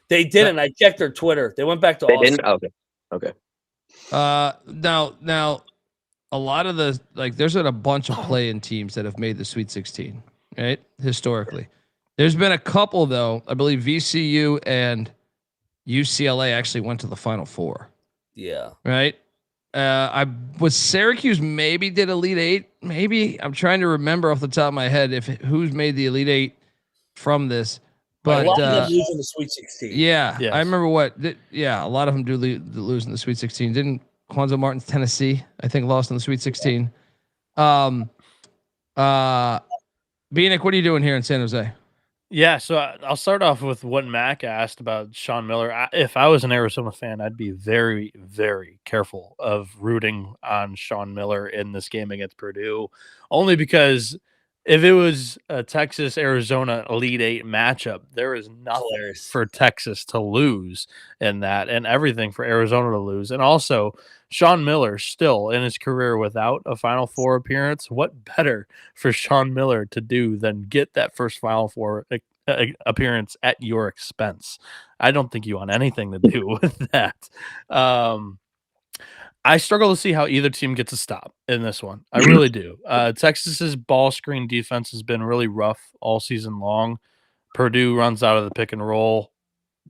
They didn't. I checked their Twitter. They went back to Austin. Didn't? Okay. Now, a lot of there's been a bunch of play-in teams that have made the Sweet 16, right? Historically, there's been a couple though. I believe VCU and UCLA actually went to the Final Four. Yeah. Right. I was Syracuse maybe did Elite 8. Maybe I'm trying to remember off the top of my head who's made the Elite 8 from this. But a lot of them lose in the Sweet 16. Yeah, yes. I remember a lot of them do lose in the Sweet 16. Didn't Quanzo Martin's Tennessee, I think, lost in the Sweet 16. Bieniek, what are you doing here in San Jose? Yeah, so I'll start off with what Mac asked about Sean Miller. If I was an Arizona fan, I'd be very, very careful of rooting on Sean Miller in this game against Purdue, only because if it was a Texas-Arizona Elite 8 matchup, there is nothing for Texas to lose in that and everything for Arizona to lose. And also, Sean Miller still in his career without a Final Four appearance. What better for Sean Miller to do than get that first Final Four appearance at your expense? I don't think you want anything to do with that. I struggle to see how either team gets a stop in this one. I really do. Texas's ball screen defense has been really rough all season long. Purdue runs out of the pick and roll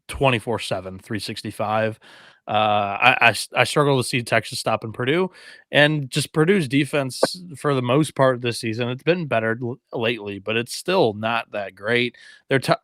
24/7, 365. I struggle to see Texas stopping Purdue, and just Purdue's defense for the most part this season. It's been better lately, but it's still not that great. They're top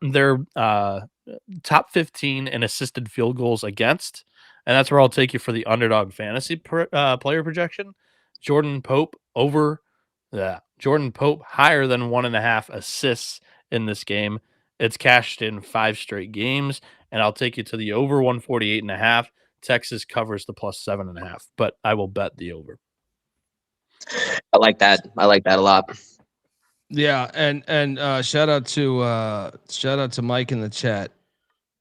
15 in assisted field goals against. And that's where I'll take you for the underdog fantasy player projection. Jordan Pope Jordan Pope higher than 1.5 assists in this game. It's cashed in 5 straight games, and I'll take you to the over 148.5. Texas covers the plus 7.5, but I will bet the over. I like that. I like that a lot. Yeah, and shout out to Mike in the chat.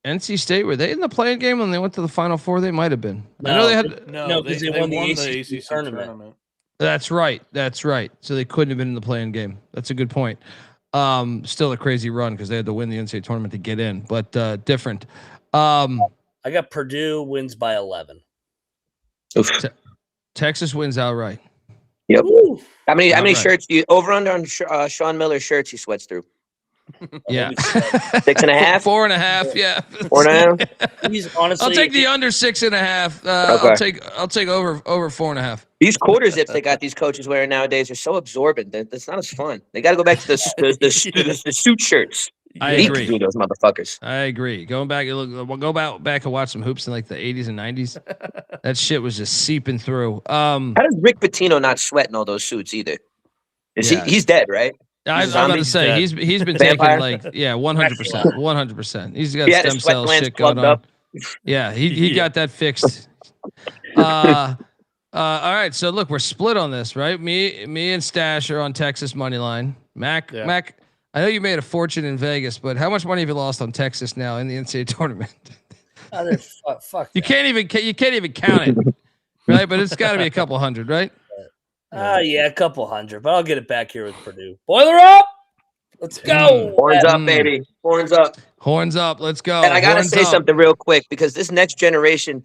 NC State, were they in the playing game when they went to the Final Four? They might have been. No, I know they had. because they won the ACC tournament. That's right. So they couldn't have been in the playing game. That's a good point. Still a crazy run because they had to win the NCAA tournament to get in, but different. I got Purdue wins by 11. Texas wins outright. Yep. Woo. How many shirts do you over under on Sean Miller's shirts he sweats through? Yeah. 6.5? 4.5. Yeah. 4.5? He's honestly. I'll take the under 6.5. Okay. I'll take over 4.5. These quarter zips they got these coaches wearing nowadays are so absorbent that it's not as fun. They got to go back to the suit shirts. I agree. Do those motherfuckers. I agree. Go back and watch some hoops in like the 80s and 90s. That shit was just seeping through. How does Rick Pitino not sweat in all those suits either? He's dead, right? I was about to say he's been taking 100%, 100%. He's got stem cell shit going on. Yeah, he got that fixed. All right, so look, we're split on this, right? Me and Stash are on Texas money line. Mac, I know you made a fortune in Vegas, but how much money have you lost on Texas now in the NCAA tournament? Fuck. You can't even count it, right? But it's got to be a couple hundred, right? Yeah, a couple hundred, but I'll get it back here with Purdue. Boiler up! Let's go! Horns up, baby. Horns up. Horns up. Let's go. And I got to say something real quick because this next generation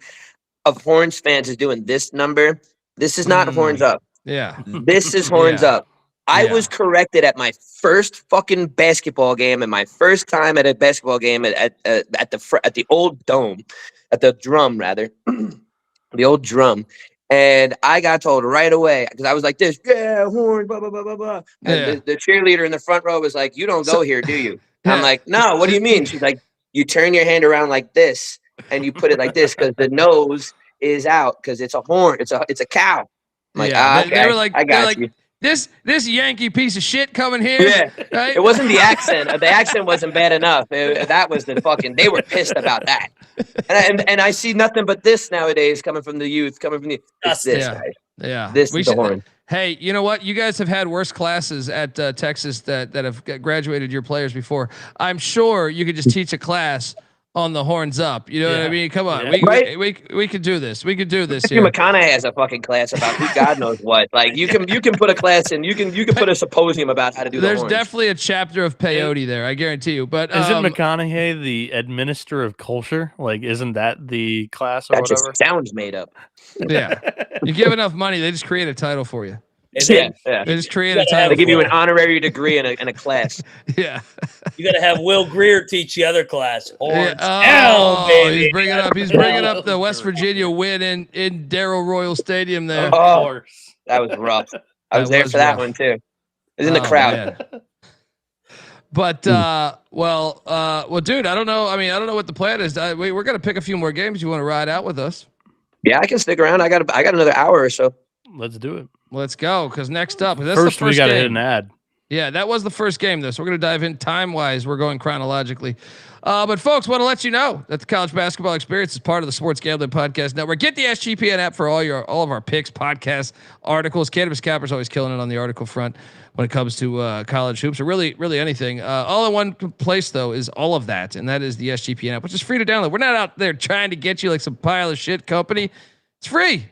of Horns fans is doing this number. This is not horns up. Yeah. This is horns up. I was corrected at my first fucking basketball game and my first time at a basketball game at the old dome, at the drum rather, the old drum. And I got told right away because I was like this, horns, blah, blah, blah, blah, blah. And the cheerleader in the front row was like, "You don't go here, do you?" I'm like, "No, what do you mean?" She's like, "You turn your hand around like this and you put it like this because the nose is out because it's a horn. It's a cow." I'm like, okay, they were like, I got you. This Yankee piece of shit coming here. Yeah, right? It wasn't the accent. The accent wasn't bad enough. That was the fucking. They were pissed about that. And I see nothing but this nowadays coming from the youth, coming from the. It's this guy. Yeah, this is the horn. Hey, you know what? You guys have had worse classes at Texas that have graduated your players before. I'm sure you could just teach a class on the horns up. You know what I mean? Come on. We could do this. We could do this. Matthew McConaughey has a fucking class about who God knows what. Like you can put a class in, you can put a symposium about how to do There's the horns. definitely a chapter of peyote there, I guarantee you. But isn't McConaughey the administrator of culture? Like, isn't that the class or that whatever? Just sounds made up. Yeah. You give enough money, they just create a title for you. Yeah. They just create a title. They give you an honorary degree in a class. Yeah. You got to have Will Greer teach the other class. Horns down, baby. He's bringing up the West Virginia win in Darrell Royal Stadium there. Oh, that was rough. I was there for that one too. It was in the crowd. Man. But well, dude, I don't know. I mean, I don't know what the plan is. We're gonna pick a few more games. You want to ride out with us? Yeah, I can stick around. I got another hour or so. Let's do it. Let's go. Because next up, that's first the first we got to game. hit an ad. Yeah, that was the first game, though. So we're going to dive in time-wise. We're going chronologically. But, folks, want to let you know that the College Basketball Experience is part of the Sports Gambling Podcast Network. Get the SGPN app for all of our picks, podcasts, articles. Cannabis Capper's always killing it on the article front when it comes to college hoops or really anything. All in one place, though, is all of that, and that is the SGPN app, which is free to download. We're not out there trying to get you like some pile of shit company. It's free.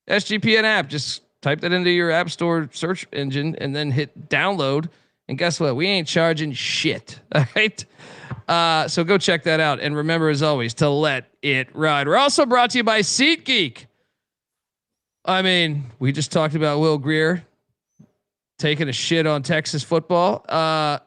SGPN app. Just type that into your app store search engine and then hit download. And guess what? We ain't charging shit. All right. So go check that out. And remember, as always, to let it ride. We're also brought to you by SeatGeek. I mean, we just talked about Will Greer taking a shit on Texas football. That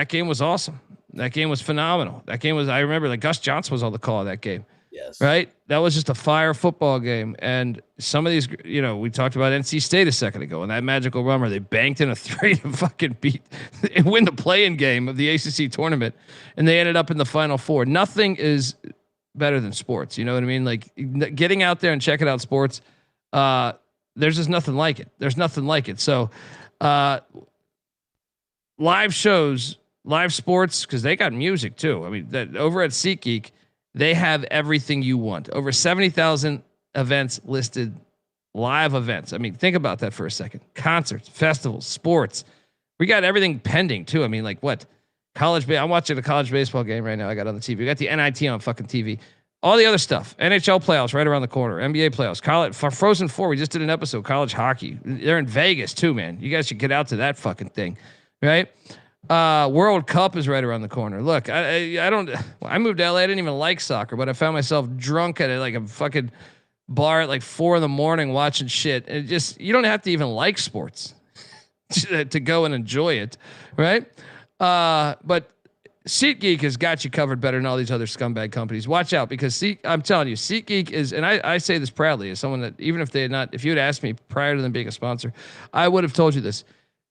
game was awesome. That game was phenomenal. I remember like Gus Johnson was on the call of that game. Yes. Right. That was just a fire football game. And some of these, we talked about NC State a second ago and that magical run where they banked in a 3 to fucking beat and win the play-in game of the ACC tournament. And they ended up in the Final Four. Nothing is better than sports. You know what I mean? Like getting out there and checking out sports. There's just nothing like it. There's nothing like it. So live shows, live sports, because they got music too. I mean, that over at SeatGeek, they have everything you want. Over 70,000 events listed live events. I mean, think about that for a second. Concerts, festivals, sports. We got everything pending too. I mean, like what? I'm watching a college baseball game right now. I got on the TV. We got the NIT on fucking TV. All the other stuff. NHL playoffs right around the corner. NBA playoffs. College Frozen 4. We just did an episode. College hockey. They're in Vegas too, man. You guys should get out to that fucking thing, right? World Cup is right around the corner. Look, I moved to LA. I didn't even like soccer, but I found myself drunk at like a fucking bar at like 4 a.m. watching shit. And you don't have to even like sports to go and enjoy it, right? But SeatGeek has got you covered better than all these other scumbag companies. Watch out, because I'm telling you, SeatGeek is, and I say this proudly as someone that, even if you had asked me prior to them being a sponsor, I would have told you this.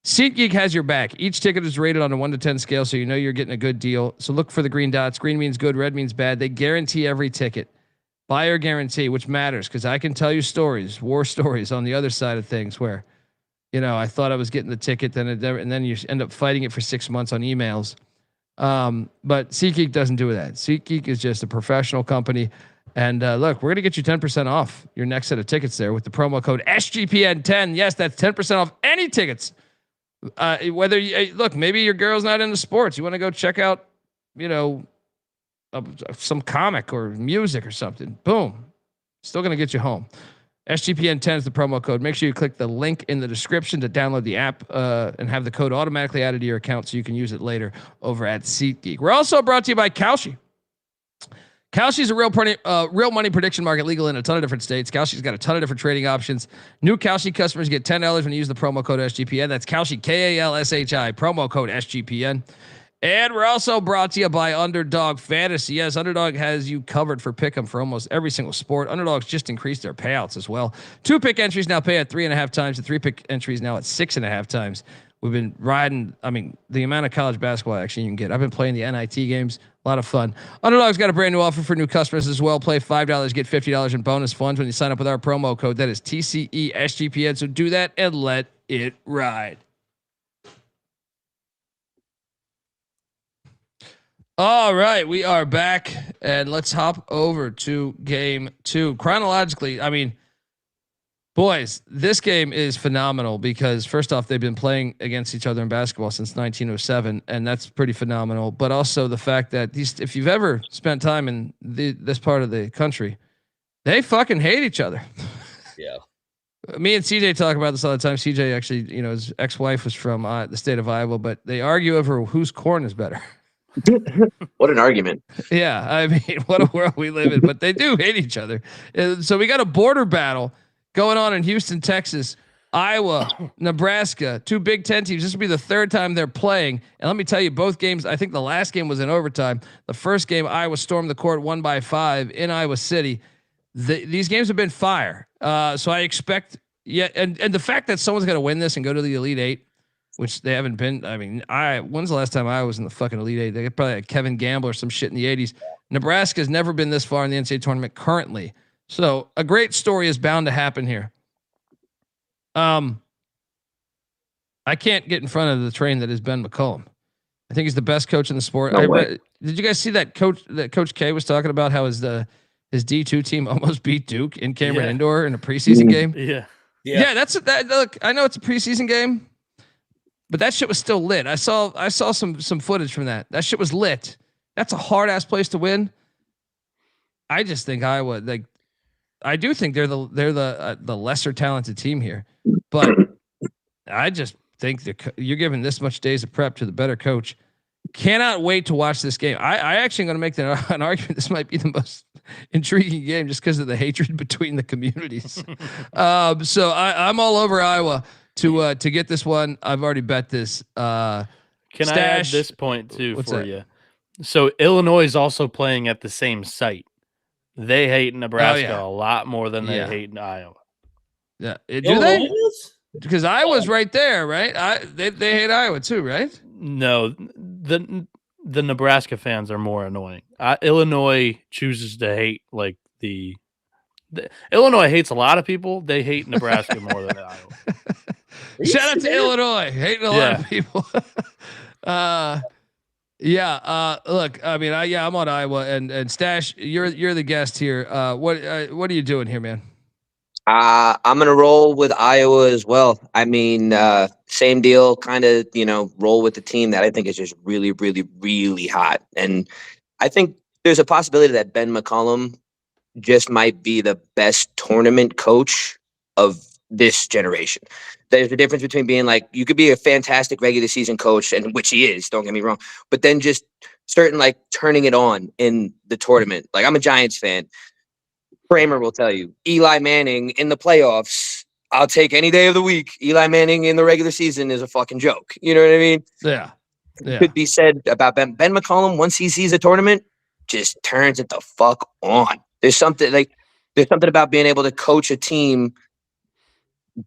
SeatGeek has your back. Each ticket is rated on a 1 to 10 scale, so you know you're getting a good deal. So look for the green dots. Green means good, red means bad. They guarantee every ticket. Buyer guarantee, which matters, because I can tell you war stories on the other side of things where, I thought I was getting the ticket, and then you end up fighting it for 6 months on emails. But SeatGeek doesn't do that. SeatGeek is just a professional company. And look, we're going to get you 10% off your next set of tickets there with the promo code SGPN10. Yes, that's 10% off any tickets. Whether look, maybe your girl's not into sports. You want to go check out, some comic or music or something. Boom. Still going to get you home. SGPN10 is the promo code. Make sure you click the link in the description to download the app and have the code automatically added to your account so you can use it later over at SeatGeek. We're also brought to you by Kalshi. Kalshi is a real money prediction market, legal in a ton of different states. Kalshi's got a ton of different trading options. New Kalshi customers get $10 when you use the promo code SGPN. That's Kalshi, Kalshi, promo code SGPN. And we're also brought to you by Underdog Fantasy. Yes, Underdog has you covered for pick'em for almost every single sport. Underdog's just increased their payouts as well. 2-pick entries now pay at 3.5 times. The 3-pick entries now at 6.5 times. We've been riding. I mean, the amount of college basketball action you can get. I've been playing the NIT games. A lot of fun. Underdog's got a brand new offer for new customers as well. Play $5, get $50 in bonus funds when you sign up with our promo code. That is TCESGPN. So do that and let it ride. All right, we are back, and let's hop over to game 2. Chronologically, I mean, boys, this game is phenomenal because, first off, they've been playing against each other in basketball since 1907, and that's pretty phenomenal. But also the fact that if you've ever spent time in this part of the country, they fucking hate each other. Yeah. Me and CJ talk about this all the time. CJ actually, his ex-wife was from the state of Iowa, but they argue over whose corn is better. What an argument. Yeah, I mean, what a world we live in. But they do hate each other. So we got a border battle going on in Houston, Texas, Iowa, Nebraska, 2 Big Ten teams. This will be the 3rd time they're playing. And let me tell you, both games, I think the last game was in overtime. The first game, Iowa stormed the court 1 by 5 in Iowa City. These games have been fire. So I expect, and the fact that someone's going to win this and go to the Elite 8, which they haven't been. I mean, when's the last time I was in the fucking Elite 8? They probably had Kevin Gamble or some shit in the 80s. Nebraska's never been this far in the NCAA tournament currently. So a great story is bound to happen here. I can't get in front of the train that is Ben McCullum. I think he's the best coach in the sport. Did you guys see that Coach K was talking about how his D2 team almost beat Duke in Cameron Indoor in a preseason game? Yeah. Look, I know it's a preseason game. But that shit was still lit. I saw some footage from that. That shit was lit. That's a hard ass place to win. I just think Iowa, I do think they're the lesser talented team here, but I just think you're giving this much days of prep to the better coach. Cannot wait to watch this game. I actually am going to make an argument. This might be the most intriguing game just because of the hatred between the communities. So I'm all over Iowa. To get this one, I've already bet this. Can I add this point too for you? So Illinois is also playing at the same site. They hate Nebraska a lot more than they hate Iowa. Yeah, do they? Because Iowa's right there, right? They hate Iowa too, right? No, the Nebraska fans are more annoying. Illinois chooses to hate Illinois hates a lot of people. They hate Nebraska more than Iowa. Shout out to Illinois, hating a lot of people. Look, I mean, I'm on Iowa and Stash. You're the guest here. What are you doing here, man? I'm going to roll with Iowa as well. I mean, same deal, kind of, roll with the team that I think is just really, really, really hot. And I think there's a possibility that Ben McCollum just might be the best tournament coach of this generation. There's a difference between being like, you could be a fantastic regular season coach, and which he is, don't get me wrong, but then just certain like turning it on in the tournament. Like, I'm a Giants fan. Kramer will tell you, Eli Manning in the playoffs, I'll take any day of the week. Eli Manning in the regular season is a fucking joke. You know what I mean? Yeah. Could be said about Ben McCollum. Once he sees a tournament, just turns it the fuck on. There's something about being able to coach a team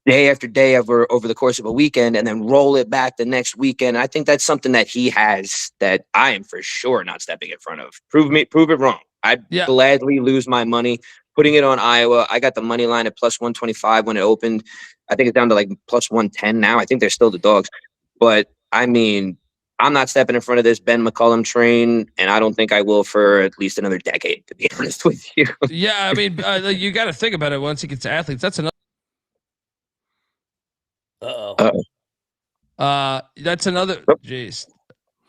day after day over the course of a weekend and then roll it back the next weekend. I think that's something that he has that I am for sure not stepping in front of. Prove it wrong. I'd gladly lose my money putting it on Iowa. I got the money line at plus 125 when it opened. I think it's down to like plus 110 now. I think they're still the dogs. But I mean, I'm not stepping in front of this Ben McCollum train, and I don't think I will for at least another decade, to be honest with you. Yeah, I mean, you got to think about it. Once he gets to athletes, that's another. That's another. Jeez,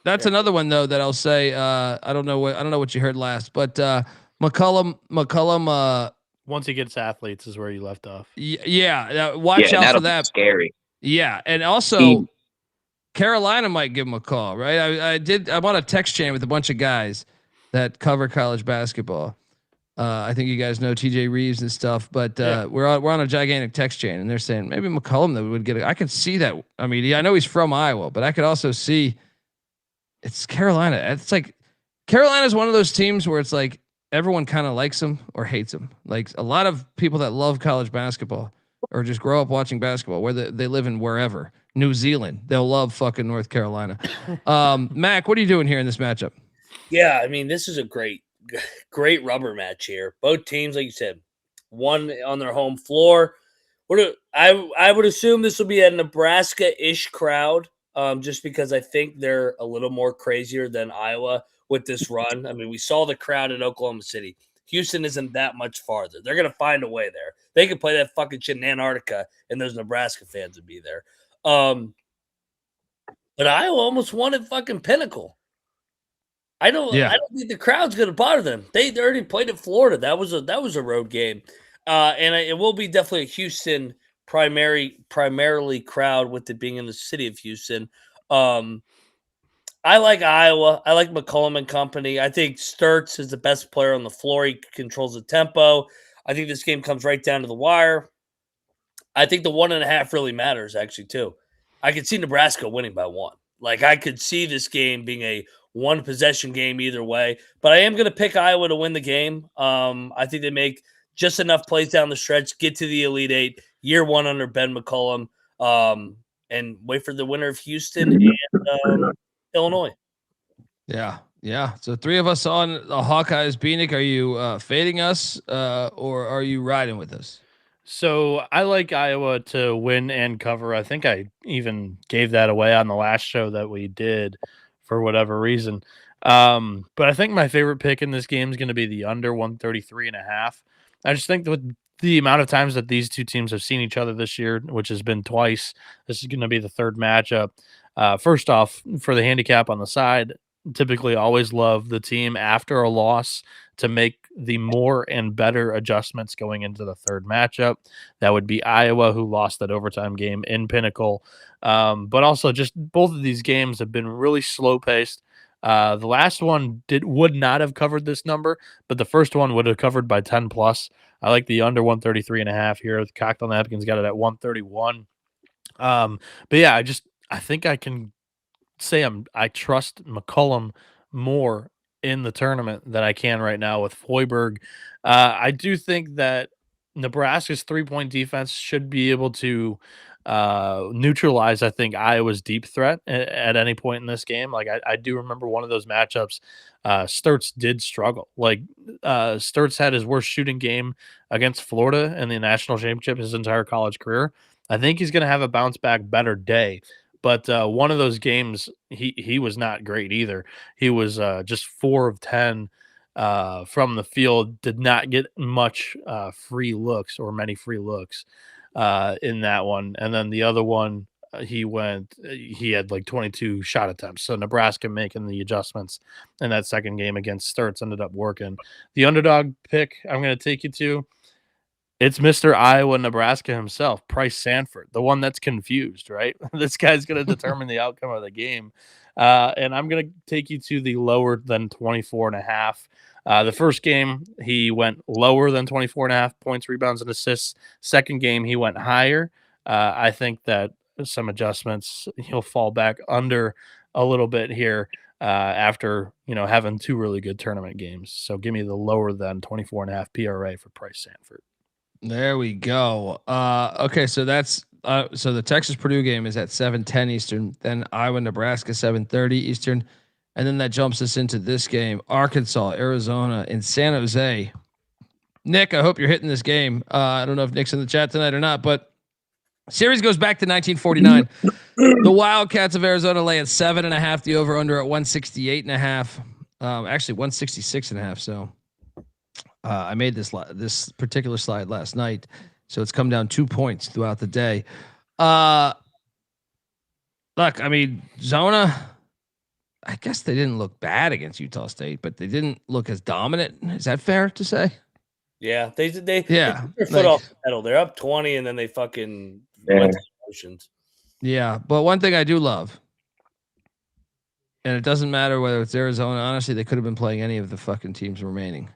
that's another one though that I'll say. I don't know what you heard last, but McCollum. Once he gets athletes, is where you left off. Watch out for that. Scary. Yeah, and also Carolina might give him a call, right? I'm on a text chain with a bunch of guys that cover college basketball. I think you guys know TJ Reeves and stuff, but we're on a gigantic text chain, and they're saying maybe McCollum that would get it. I could see that. I mean, I know he's from Iowa, but I could also see it's Carolina. It's like Carolina is one of those teams where it's like everyone kind of likes him or hates him. Like a lot of people that love college basketball or just grow up watching basketball, where they live in wherever, New Zealand, they'll love fucking North Carolina. Mac, what are you doing here in this matchup? Yeah, I mean, this is a great rubber match here. Both teams, like you said, one on their home floor. I would assume this will be a Nebraska-ish crowd, just because I think they're a little more crazier than Iowa with this run. I mean, we saw the crowd in Oklahoma City. Houston isn't that much farther. They're going to find a way there. They could play that fucking shit in Antarctica, and those Nebraska fans would be there. But Iowa almost won at fucking Pinnacle. I don't think the crowd's going to bother them. They already played at Florida. That was a road game, and it will be definitely a Houston primarily crowd with it being in the city of Houston. I like Iowa. I like McCollum and company. I think Sturtz is the best player on the floor. He controls the tempo. I think this game comes right down to the wire. I think the 1.5 really matters, actually, too. I could see Nebraska winning by 1. Like, I could see this game being a 1-possession game either way. But I am going to pick Iowa to win the game. I think they make just enough plays down the stretch, get to the Elite Eight, year 1 under Ben McCollum, and wait for the winner of Houston and Illinois. Yeah. So 3 of us on the Hawkeyes. Bieniek, are you fading us or are you riding with us? So I like Iowa to win and cover. I think I even gave that away on the last show that we did for whatever reason. But I think my favorite pick in this game is going to be the under 133.5. I just think with the amount of times that these two teams have seen each other this year, which has been twice, this is going to be the third matchup. First off, for the handicap on the side, typically always love the team after a loss to make the more and better adjustments going into the third matchup. That would be Iowa, who lost that overtime game in Pinnacle. But also just both of these games have been really slow paced. The last one would not have covered this number, but the first one would have covered by 10 plus. I like the under 133.5 here. The Cocktail Napkins got it at 131. But yeah, I think I can say I trust McCollum more in the tournament than I can right now with Hoiberg. I do think that Nebraska's 3-point defense should be able to neutralize, I think, Iowa's deep threat at any point in this game. Like I do remember one of those matchups, Sturtz did struggle. Like Sturtz had his worst shooting game against Florida in the national championship his entire college career. I think he's going to have a bounce back better day. But one of those games, he was not great either. He was just 4 of 10 from the field, did not get much free looks or many free looks in that one. And then the other one, he had like 22 shot attempts. So Nebraska making the adjustments in that second game against Sturts ended up working. The underdog pick I'm going to take you to, it's Mr. Iowa, Nebraska himself, Price Sanford, the one that's confused, right? This guy's going to determine the outcome of the game. And I'm going to take you to the lower than 24.5. The first game, he went lower than 24.5 points, rebounds, and assists. Second game, he went higher. I think that some adjustments, he'll fall back under a little bit here after, having two really good tournament games. So give me the lower than 24.5 PRA for Price Sanford. There we go. Okay, so that's so the Texas Purdue game is at 7:10 Eastern, then Iowa Nebraska 7:30 Eastern, and then that jumps us into this game, Arkansas Arizona in San Jose. Nick, I hope you're hitting this game. I don't know if Nick's in the chat tonight or not, but series goes back to 1949. The Wildcats of Arizona lay at 7.5. The over under at 168.5. Actually 166.5. So. I made this particular slide last night, so it's come down 2 points throughout the day. Look, I mean, Zona, I guess they didn't look bad against Utah State, but they didn't look as dominant. Is that fair to say? Yeah, they took their foot like, off the pedal. They're up 20, and then they fucking went to emotions. Yeah, but one thing I do love, and it doesn't matter whether it's Arizona. Honestly, they could have been playing any of the fucking teams remaining.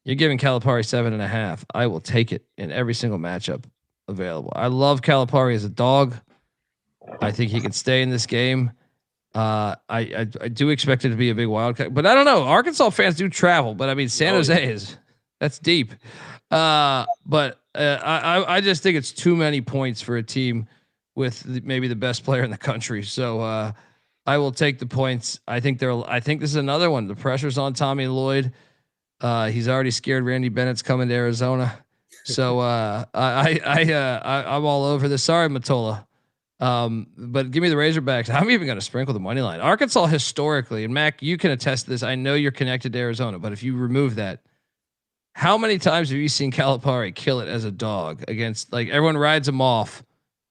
You're giving Calipari 7.5. I will take it in every single matchup available. I love Calipari as a dog. I think he can stay in this game. I do expect it to be a big wildcat, but I don't know. Arkansas fans do travel, but I mean San Jose that's deep. But I just think it's too many points for a team with maybe the best player in the country. So I will take the points. I think this is another one. The pressure's on Tommy Lloyd. He's already scared Randy Bennett's coming to Arizona. So I'm all over this. Sorry, Mottola. But give me the Razorbacks. I'm even going to sprinkle the money line. Arkansas historically, and Mac, you can attest to this. I know you're connected to Arizona, but if you remove that, how many times have you seen Calipari kill it as a dog against, like, everyone rides him off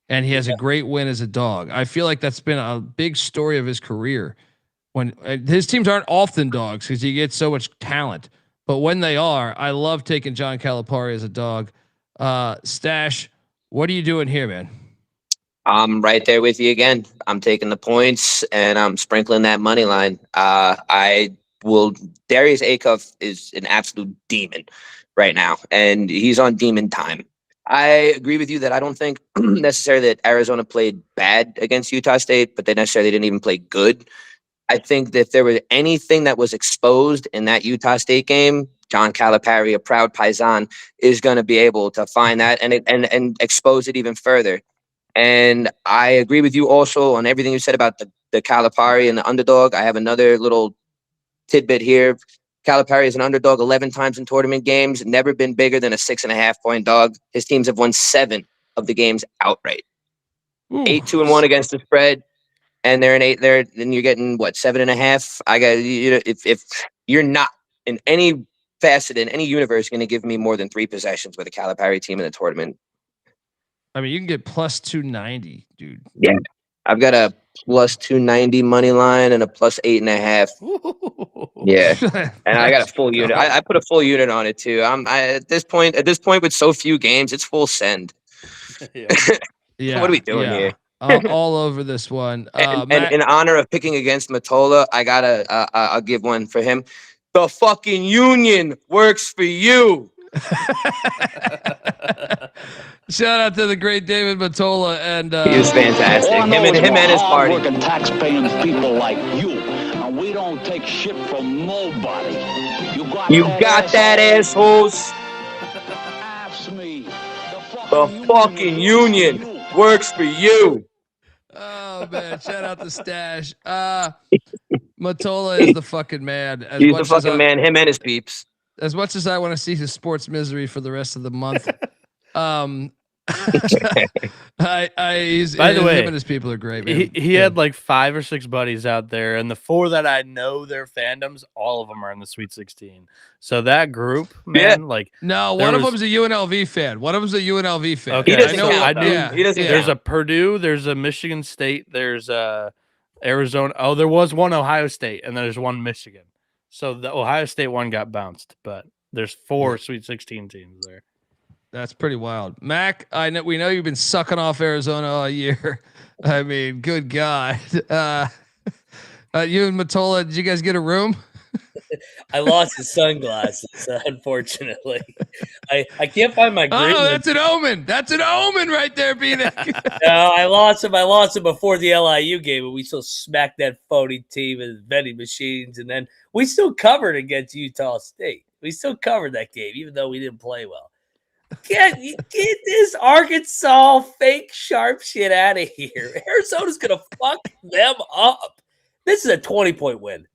and he has a great win as a dog? I feel like that's been a big story of his career. When his teams aren't often dogs because he gets so much talent. But when they are, I love taking John Calipari as a dog. Stash, what are you doing here, man? I'm right there with you again. I'm taking the points and I'm sprinkling that money line. Darius Acuff is an absolute demon right now, and he's on demon time. I agree with you that I don't think necessarily that Arizona played bad against Utah State, but they necessarily didn't even play good. I think that if there was anything that was exposed in that Utah State game, John Calipari, a proud Paisan, is going to be able to find that and expose it even further. And I agree with you also on everything you said about the Calipari and the underdog. I have another little tidbit here. Calipari is an underdog 11 times in tournament games, never been bigger than a 6.5 point dog. His teams have won 7 of the games outright. 8-2-1 against the spread. And they're an 8 there, then you're getting what, 7.5. I got if you're not in any facet in any universe going to give me more than 3 possessions with a Calipari team in the tournament. I mean, you can get plus 290, dude. Yeah, I've got a plus 290 money line and a plus 8.5. Yeah, and I got a full unit. I put a full unit on it too. At this point with so few games, it's full send. Yeah. What are we doing here? All over this one. And in honor of picking against Mottola, I gotta I'll give one for him. The fucking union works for you. Shout out to the great David Mottola, and he was fantastic. Him and his party. Working, tax-paying people like you, and we don't take shit from nobody. You got that assholes. Ask me. The fucking union works for you. Oh man, shout out to Stash. Mottola is the fucking man. He's the fucking man. Him and his peeps. As much as I want to see his sports misery for the rest of the month, By the way, him and his people are great, man. He had like 5 or 6 buddies out there, and the 4 that I know their fandoms, all of them are in the Sweet 16. So that group, man, like no, one of them's a UNLV fan. One of them's a UNLV fan. Okay, He doesn't count. I knew. Yeah. He doesn't There's count. a Purdue, there's a Michigan State, there's a Arizona. Oh, there was one Ohio State, and there's one Michigan. So the Ohio State one got bounced, but there's 4 Sweet 16 teams there. That's pretty wild. Mac, we know you've been sucking off Arizona all year. I mean, good God. You and Mottola, did you guys get a room? I lost his sunglasses, unfortunately. I can't find my green. Oh, that's an omen. That's an omen right there, Bieniek. No, I lost him. I lost him before the LIU game, and we still smacked that phony team with vending machines, and then we still covered against Utah State. We still covered that game, even though we didn't play well. Get this Arkansas fake sharp shit out of here. Arizona's going to fuck them up. This is a 20-point win.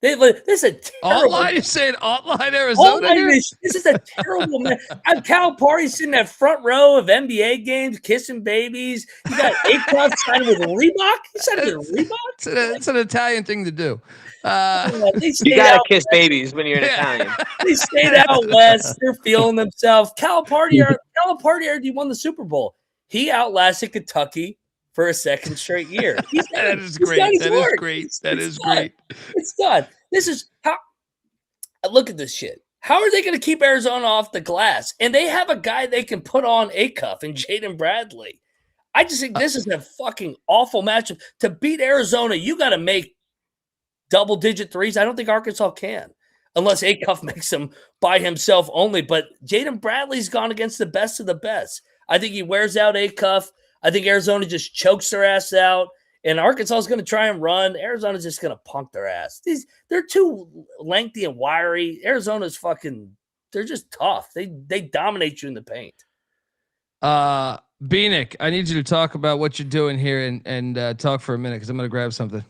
This is a terrible. Online, you're saying online Arizona here? This is a terrible man. I'm Calipari sitting in that front row of NBA games, kissing babies. You got Akron signing with Reebok. You signed with Reebok. It's an Italian thing to do. You gotta kiss babies when you're an Italian. They stayed out west. They're feeling themselves. Calipari already won the Super Bowl. He outlasted Kentucky for a second straight year. That is great. That is great. It's done. This is how. Look at this shit. How are they going to keep Arizona off the glass? And they have a guy they can put on a cuff in Jaden Bradley. I just think this is a fucking awful matchup. To beat Arizona, you got to make double-digit threes. I don't think Arkansas can, unless Acuff makes them by himself only. But Jaden Bradley's gone against the best of the best. I think he wears out Acuff. I think Arizona just chokes their ass out, and Arkansas is going to try and run. Arizona's just going to punk their ass. They're too lengthy and wiry. Arizona's they're just tough. They dominate you in the paint. Bieniek, I need you to talk about what you're doing here and talk for a minute because I'm going to grab something.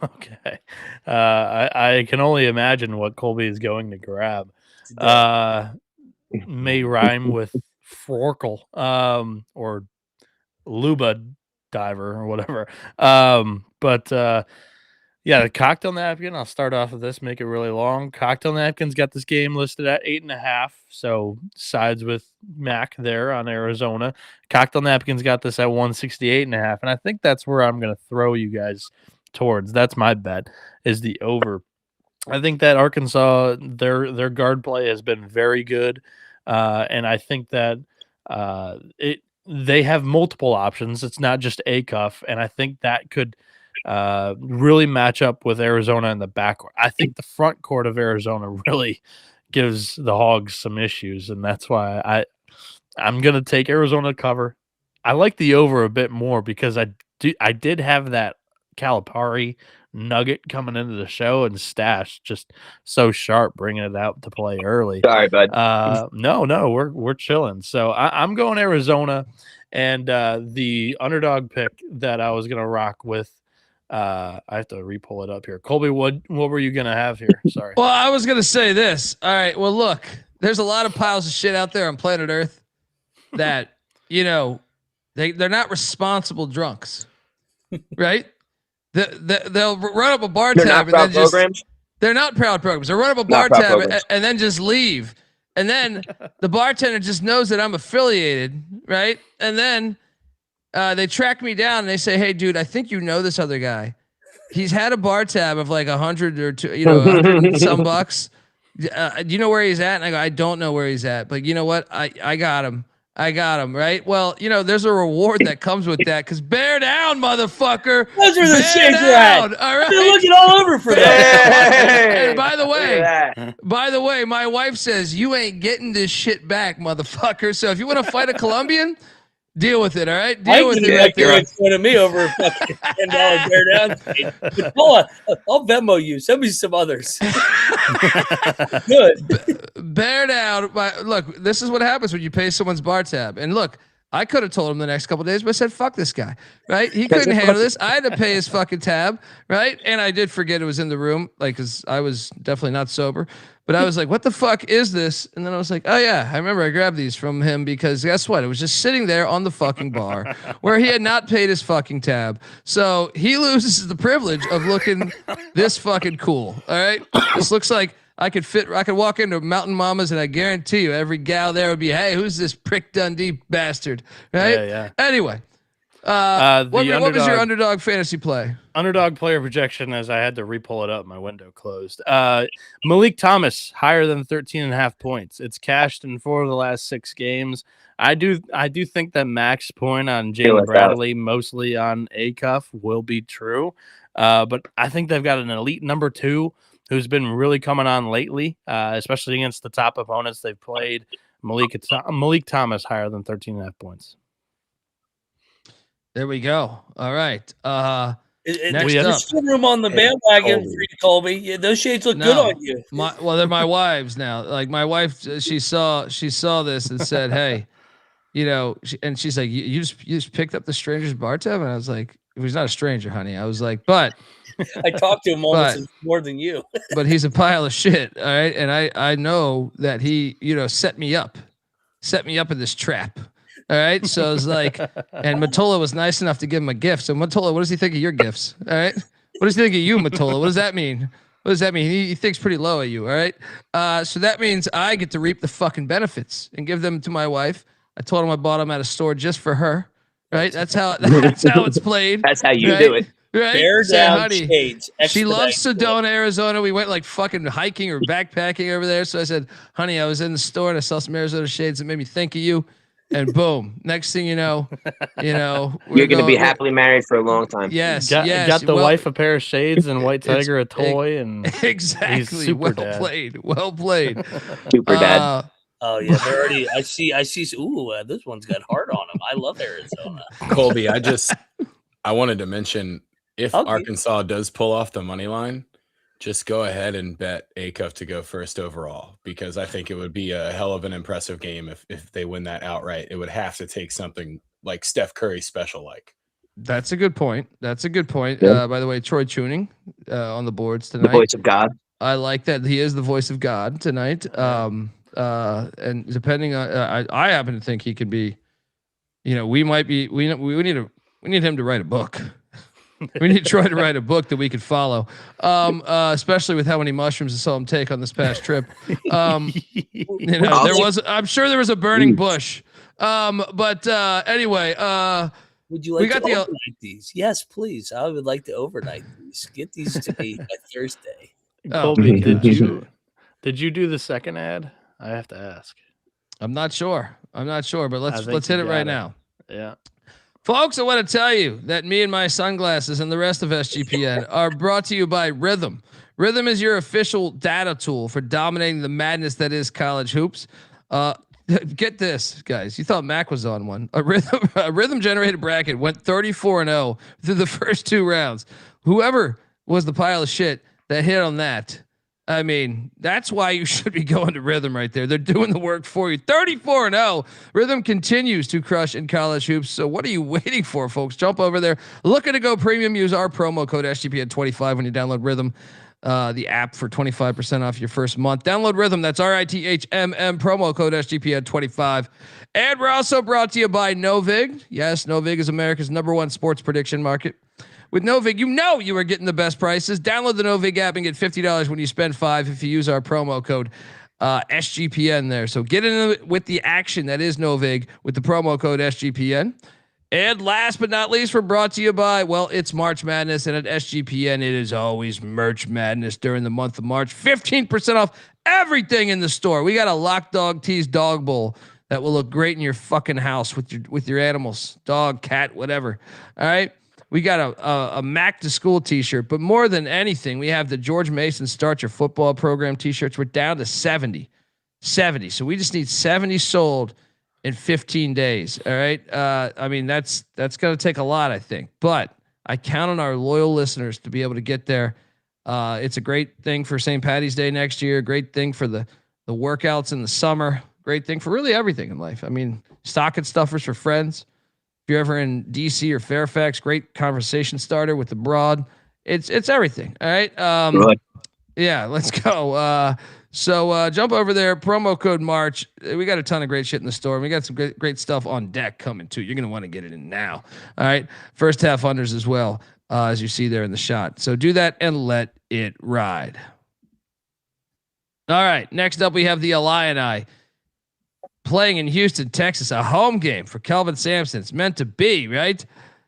Okay. I can only imagine what Colby is going to grab. May rhyme with Forkle or Luba diver or whatever. Yeah, the cocktail napkin. I'll start off with this, make it really long. Cocktail napkin's got this game listed at 8.5, so sides with Mac there on Arizona. Cocktail napkin's got this at 168.5, and I think that's where I'm going to throw you guys towards. That's my bet, is the over. I think that Arkansas, their guard play has been very good, and I think that they have multiple options. It's not just Acuff, and I think that could really match up with Arizona in the backcourt. I think the front court of Arizona really gives the Hogs some issues, and that's why I'm going to take Arizona to cover. I like the over a bit more because I did have that Calipari nugget coming into the show, and Stash just so sharp bringing it out to play early. Sorry, bud. No, we're chilling. So I'm going Arizona, and the underdog pick that I was going to rock with. I have to re-pull it up here. Colby, what were you going to have here? Sorry. Well, I was going to say this. All right. Well, look, there's a lot of piles of shit out there on planet Earth that, they're not responsible drunks, right? They'll run up a bar tab and then just, they're not proud programs. They'll run up a bar tab and then just leave. And then the bartender just knows that I'm affiliated, right? And then they track me down and they say, "Hey, dude, I think you know this other guy. He's had a bar tab of like 100 or two, 100 and some bucks. Do you know where he's at?" And I go, "I don't know where he's at, but you know what? I got him. I got him, right?" Well, there's a reward that comes with that because bear down, motherfucker. Those are the shit right. All right. They're looking all over for that. And by the way, my wife says you ain't getting this shit back, motherfucker. So if you want to fight a Colombian, deal with it, all right? Deal with it. Like you're in front of me over a fucking $10 bear down. I'll Venmo you. Send me some others. Good. Bear down. Look, this is what happens when you pay someone's bar tab. And look, I could have told him the next couple of days, but I said, fuck this guy, right? He couldn't handle this. I had to pay his fucking tab, right? And I did forget it was in the room, like, because I was definitely not sober. But I was like, what the fuck is this? And then I was like, oh, yeah, I remember I grabbed these from him because guess what? It was just sitting there on the fucking bar where he had not paid his fucking tab. So he loses the privilege of looking this fucking cool, all right? This looks like I could walk into Mountain Mamas and I guarantee you every gal there would be, hey, who's this prick Dundee bastard, right? Yeah. Anyway, what was your underdog fantasy play? Underdog player projection, as I had to re-pull it up, my window closed. Malik Thomas higher than 13.5 points. It's cashed in 4 of the last 6 games. I do think that max point on Jalen Bradley, mostly on Acuff, will be true. But I think they've got an elite number 2 who's been really coming on lately, especially against the top opponents they've played. Malik Thomas higher than 13.5 points. There we go. All right. There's still room on the bandwagon for you, Colby. Yeah, those shades look good on you. They're my wives now. Like my wife, she saw this and said, "Hey, she's like, you just picked up the stranger's bar tab," and I was like, "He's not a stranger, honey." I was like, "But." I talked to him almost more than you. But he's a pile of shit, all right? And I know that he, set me up in this trap. All right. So it's like, and Mottola was nice enough to give him a gift. So Mottola, what does he think of your gifts? All right. What does he think of you, Mottola? What does that mean? What does that mean? He thinks pretty low of you. All right. So that means I get to reap the fucking benefits and give them to my wife. I told him I bought them at a store just for her. Right. That's how it's played. That's how you do it. Right. Bear down shades. She loves Sedona, Arizona. We went like fucking hiking or backpacking over there. So I said, honey, I was in the store and I saw some Arizona shades that made me think of you. And boom, next thing you know, you're going to be happily married for a long time. Yes. Got the wife a pair of shades and White Tiger a toy, and exactly. Well played. Super dad. Oh yeah, they're already. I see. Ooh, this one's got heart on them. I love Arizona. Colby, I wanted to mention if Arkansas does pull off the money line, just go ahead and bet Acuff to go first overall, because I think it would be a hell of an impressive game if they win that outright. It would have to take something like Steph Curry special like. That's a good point. Yeah. By the way, Troy Tuning on the boards tonight. The voice of God. I like that he is the voice of God tonight. And depending on, I happen to think he could be. We might be. We need him to write a book. We need Troy to write a book that we could follow, especially with how many mushrooms I saw him take on this past trip. I'm sure there was a burning bush. But anyway, would you like to overnight these? Yes, please. I would like to overnight these. Get these to me by Thursday. Colby, did you do the second ad? I have to ask. I'm not sure, but let's hit it right now. Yeah. Folks, I want to tell you that me and my sunglasses and the rest of SGPN are brought to you by Rhythm. Rhythm is your official data tool for dominating the madness that is college hoops. Get this, guys. You thought Mac was on one. A rhythm generated bracket went 34-0 through the first 2 rounds. Whoever was the pile of shit that hit on that, I mean, that's why you should be going to Rhythm right there. They're doing the work for you. 34-0. Rhythm continues to crush in college hoops. So what are you waiting for, folks? Jump over there. Looking to go premium. Use our promo code SGPN25 when you download Rhythm, the app, for 25% off your first month. Download Rhythm. That's RITHMM, promo code SGPN25. And we're also brought to you by Novig. Yes, Novig is America's #1 sports prediction market. With Novig, you are getting the best prices. Download the Novig app and get $50 when you spend $5 if you use our promo code SGPN there. So get in with the action that is Novig with the promo code SGPN. And last but not least, we're brought to you by, it's March Madness, and at SGPN, it is always Merch Madness during the month of March. 15% off everything in the store. We got a Lock Dog Tees dog bowl that will look great in your fucking house with your animals, dog, cat, whatever. All right. We got a Mac to School t-shirt, but more than anything, we have the George Mason Start Your Football Program t-shirts. We're down to 70. So we just need 70 sold in 15 days. All right. I mean, that's going to take a lot, I think, but I count on our loyal listeners to be able to get there. It's a great thing for St. Patty's Day next year. Great thing for the workouts in the summer. great thing for really everything in life. I mean, stocking stuffers for friends. If you're ever in DC or Fairfax, great conversation starter with the broad. It's everything. All right. Yeah, let's go. So jump over there. Promo code March. We got a ton of great shit in the store. We got some great stuff on deck coming too. You're gonna want to get it in now. All right. First half unders as well, as you see there in the shot. So do that and let it ride. All right. Next up, we have the Illini playing in Houston, Texas, a home game for Kelvin Sampson. It's meant to be, right?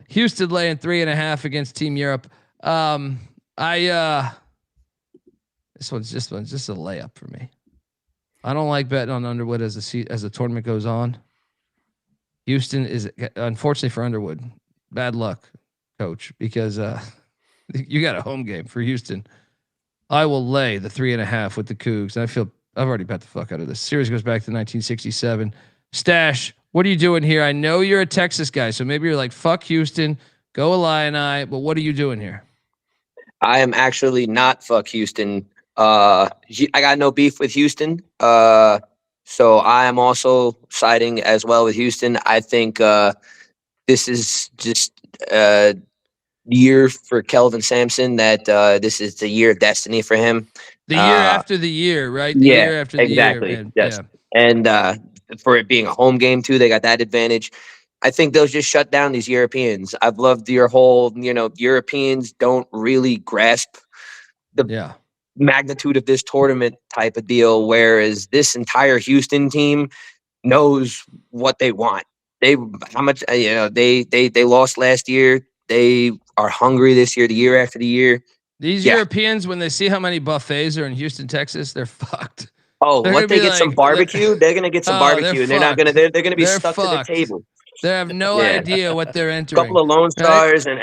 Houston laying 3.5 against Team Europe. This one's just a layup for me. I don't like betting on Underwood as the tournament goes on. Houston is, unfortunately for Underwood, bad luck, coach, because you got a home game for Houston. I will lay the 3.5 with the Cougs. And I've already bet the fuck out of this. Series goes back to 1967. Stash, what are you doing here? I know you're a Texas guy, so maybe you're like, fuck Houston, go Illini, but what are you doing here? I am actually not fuck Houston. I got no beef with Houston. So I am also siding as well with Houston. I think this is just a year for Kelvin Sampson, that this is the year of destiny for him. The year after the year, right? The year after the exactly. year. Man. Yes. Yeah. And for it being a home game too, they got that advantage. I think they'll just shut down these Europeans. I've loved your whole, Europeans don't really grasp the magnitude of this tournament type of deal, whereas this entire Houston team knows what they want. They lost last year. They are hungry this year, the year after the year. These Europeans, when they see how many buffets are in Houston, Texas, they're fucked. Oh, what they get some barbecue? They're gonna get some barbecue, and they're not gonna. They're gonna be stuck to the table. They have no idea what they're entering. A couple of Lone Stars and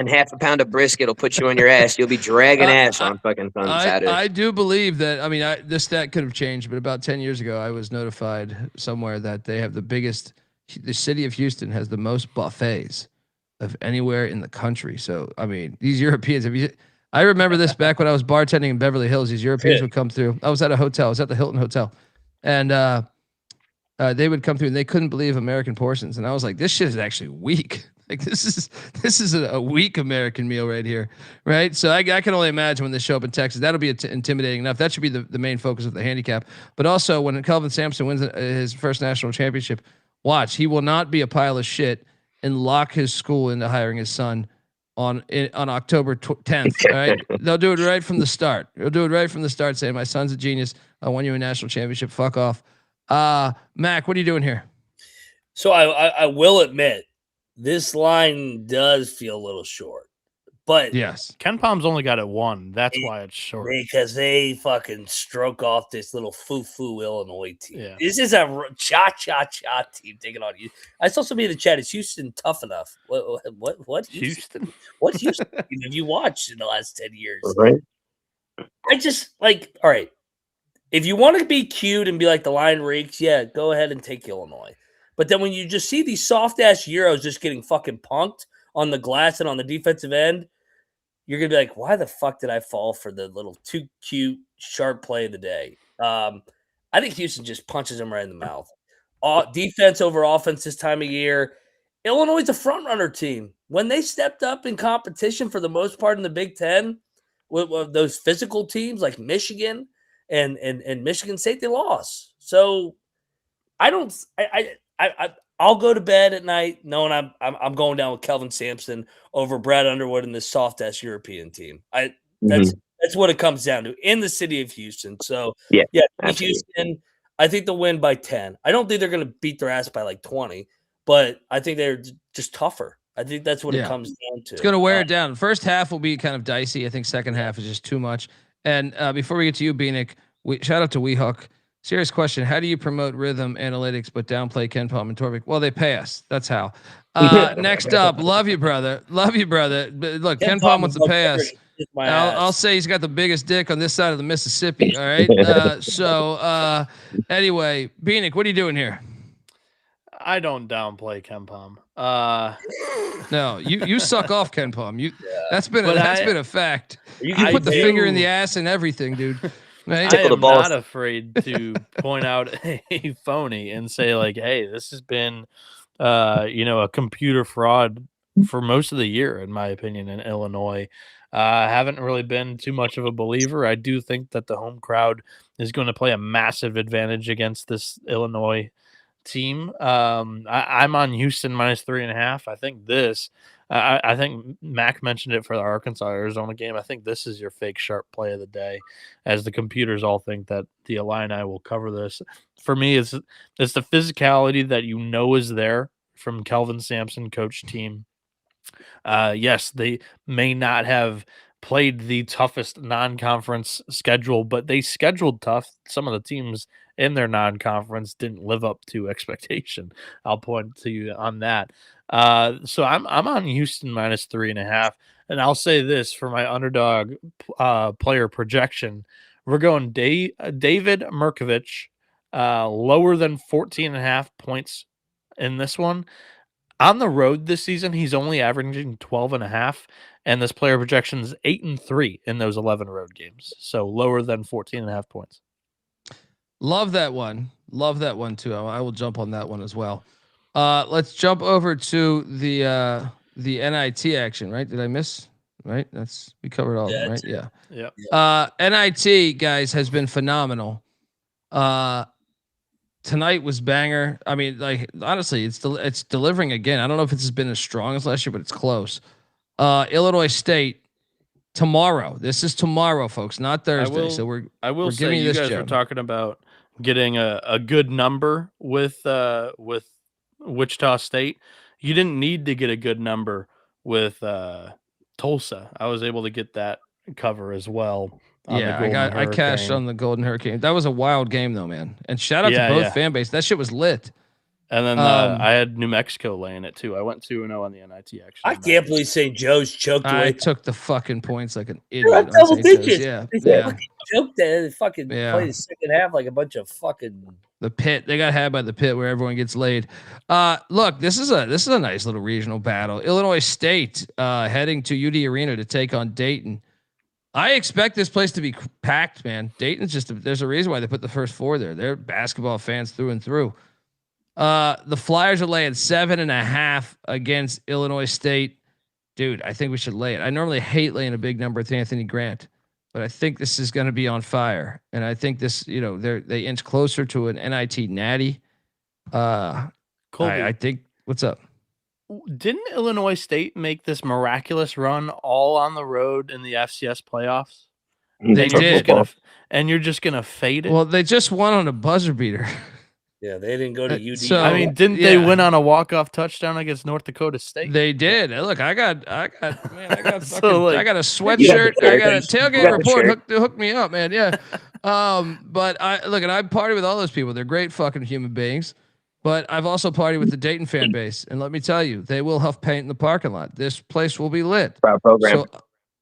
half a pound of brisket will put you on your ass. You'll be dragging ass on fucking Saturday. I do believe that. I mean, this stat could have changed, but about 10 years ago, I was notified somewhere that they have the city of Houston has the most buffets of anywhere in the country. So, I mean, these Europeans, I remember this back when I was bartending in Beverly Hills. These Europeans would come through. I was at a hotel. I was at the Hilton Hotel, and they would come through and they couldn't believe American portions. And I was like, this shit is actually weak. Like this is a weak American meal right here. Right. So I can only imagine when they show up in Texas, that'll be intimidating enough. That should be the main focus of the handicap. But also when Kelvin Sampson wins his first national championship, watch, he will not be a pile of shit and lock his school into hiring his son on October 10th. All right. They'll do it right from the start. They'll do it right from the start, saying, my son's a genius. I won you a national championship. Fuck off. Mac, what are you doing here? So I will admit this line does feel a little short, but yes, Ken Palm's only got it one. That's why it's short, because they fucking stroke off this little foo Illinois team. Yeah. This is a cha team taking on you. I saw somebody in the chat. Is Houston tough enough? What Houston? What Houston have you watched in the last 10 years? Right. I just like, all right. If you want to be cute and be like the line reeks, yeah, go ahead and take Illinois. But then when you just see these soft ass Euros just getting fucking punked on the glass and on the defensive end, you're gonna be like, why the fuck did I fall for the little too cute sharp play of the day? I think Houston just punches them right in the mouth. Defense over offense this time of year. Illinois is a front runner team. When they stepped up in competition for the most part in the Big Ten with those physical teams like Michigan and Michigan State, they lost. So I'll go to bed at night knowing I'm going down with Kelvin Sampson over Brad Underwood and this soft ass European team. That's what it comes down to in the city of Houston. So yeah, Houston. I think they'll win by 10. I don't think they're going to beat their ass by like 20, but I think they're just tougher. I think that's what it comes down to. It's going to wear it down. First half will be kind of dicey. I think second half is just too much. And before we get to you, Bieniek, shout out to Weehawk. Serious question. How do you promote rhythm analytics but downplay Ken Palm and Torvik? Well, they pay us. That's how. Next up, love you, brother. Love you, brother. But look, Ken Palm wants to pay us. I'll say he's got the biggest dick on this side of the Mississippi. All right. Anyway, Bieniek, what are you doing here? I don't downplay Ken Palm. No, you suck off Ken Palm. That's been a fact. You put the finger in the ass and everything, dude. I tickle the am balls. not afraid to point out a phony and say like, hey, this has been, a computer fraud for most of the year, in my opinion, in Illinois. I haven't really been too much of a believer. I do think that the home crowd is going to play a massive advantage against this Illinois team. I'm on Houston -3.5. I think this. I think Mac mentioned it for the Arkansas-Arizona game. I think this is your fake sharp play of the day, as the computers all think that the Illini will cover this. For me, it's the physicality that is there from Kelvin Sampson coach team. Yes, they may not have played the toughest non-conference schedule, but they scheduled tough. Some of the teams in their non-conference didn't live up to expectation. I'll point to you on that. So I'm on Houston -3.5, and I'll say this for my underdog player projection: we're going David Merkovich lower than 14.5 points in this one. On the road this season, he's only averaging 12.5, and this player projection is 8-3 in those 11 road games. So lower than 14.5 points. Love that one. Love that one too. I will jump on that one as well. Let's jump over to the NIT action, right? Did I miss? Right? We covered all of them, right? Yeah. Yeah. NIT, guys, has been phenomenal. Tonight was banger. I mean, like, honestly, it's delivering again. I don't know if it's been as strong as last year, but it's close. Illinois State tomorrow. This is tomorrow, folks, not Thursday. I will we're say giving you this guys gem. were talking about getting a good number with Wichita State. You didn't need to get a good number with Tulsa. I was able to get that cover as well. I cashed on the Golden Hurricane. That was a wild game though, man. And shout out to both fan base. That shit was lit. And then I had New Mexico laying it too. I went 2-0 on the NIT action. I can't believe St. Joe's choked away. I took the fucking points like an idiot. On Double St. Joe's. digits. Yeah. They choked it. They fucking played the second half like a bunch of fucking. The pit. They got had by the pit where everyone gets laid. Look, this is a nice little regional battle. Illinois State heading to UD Arena to take on Dayton. I expect this place to be packed, man. Dayton's there's a reason why they put the first four there. They're basketball fans through and through. The Flyers are laying 7.5 against Illinois State. Dude, I think we should lay it. I normally hate laying a big number with Anthony Grant, but I think this is going to be on fire. And I think this, they inch closer to an NIT natty. Colby, I think, what's up? Didn't Illinois State make this miraculous run all on the road in the FCS playoffs? They did. And you're just going to fade it? Well, they just won on a buzzer beater. Yeah, they didn't go to UD. So, I mean, didn't they win on a walk-off touchdown against North Dakota State? They did. Look, I got So, I got a sweatshirt. I got a tailgate report. Hook me up, man. Yeah. But and I party with all those people. They're great fucking human beings. But I've also partied with the Dayton fan base, and let me tell you, they will huff paint in the parking lot. This place will be lit. Proud program.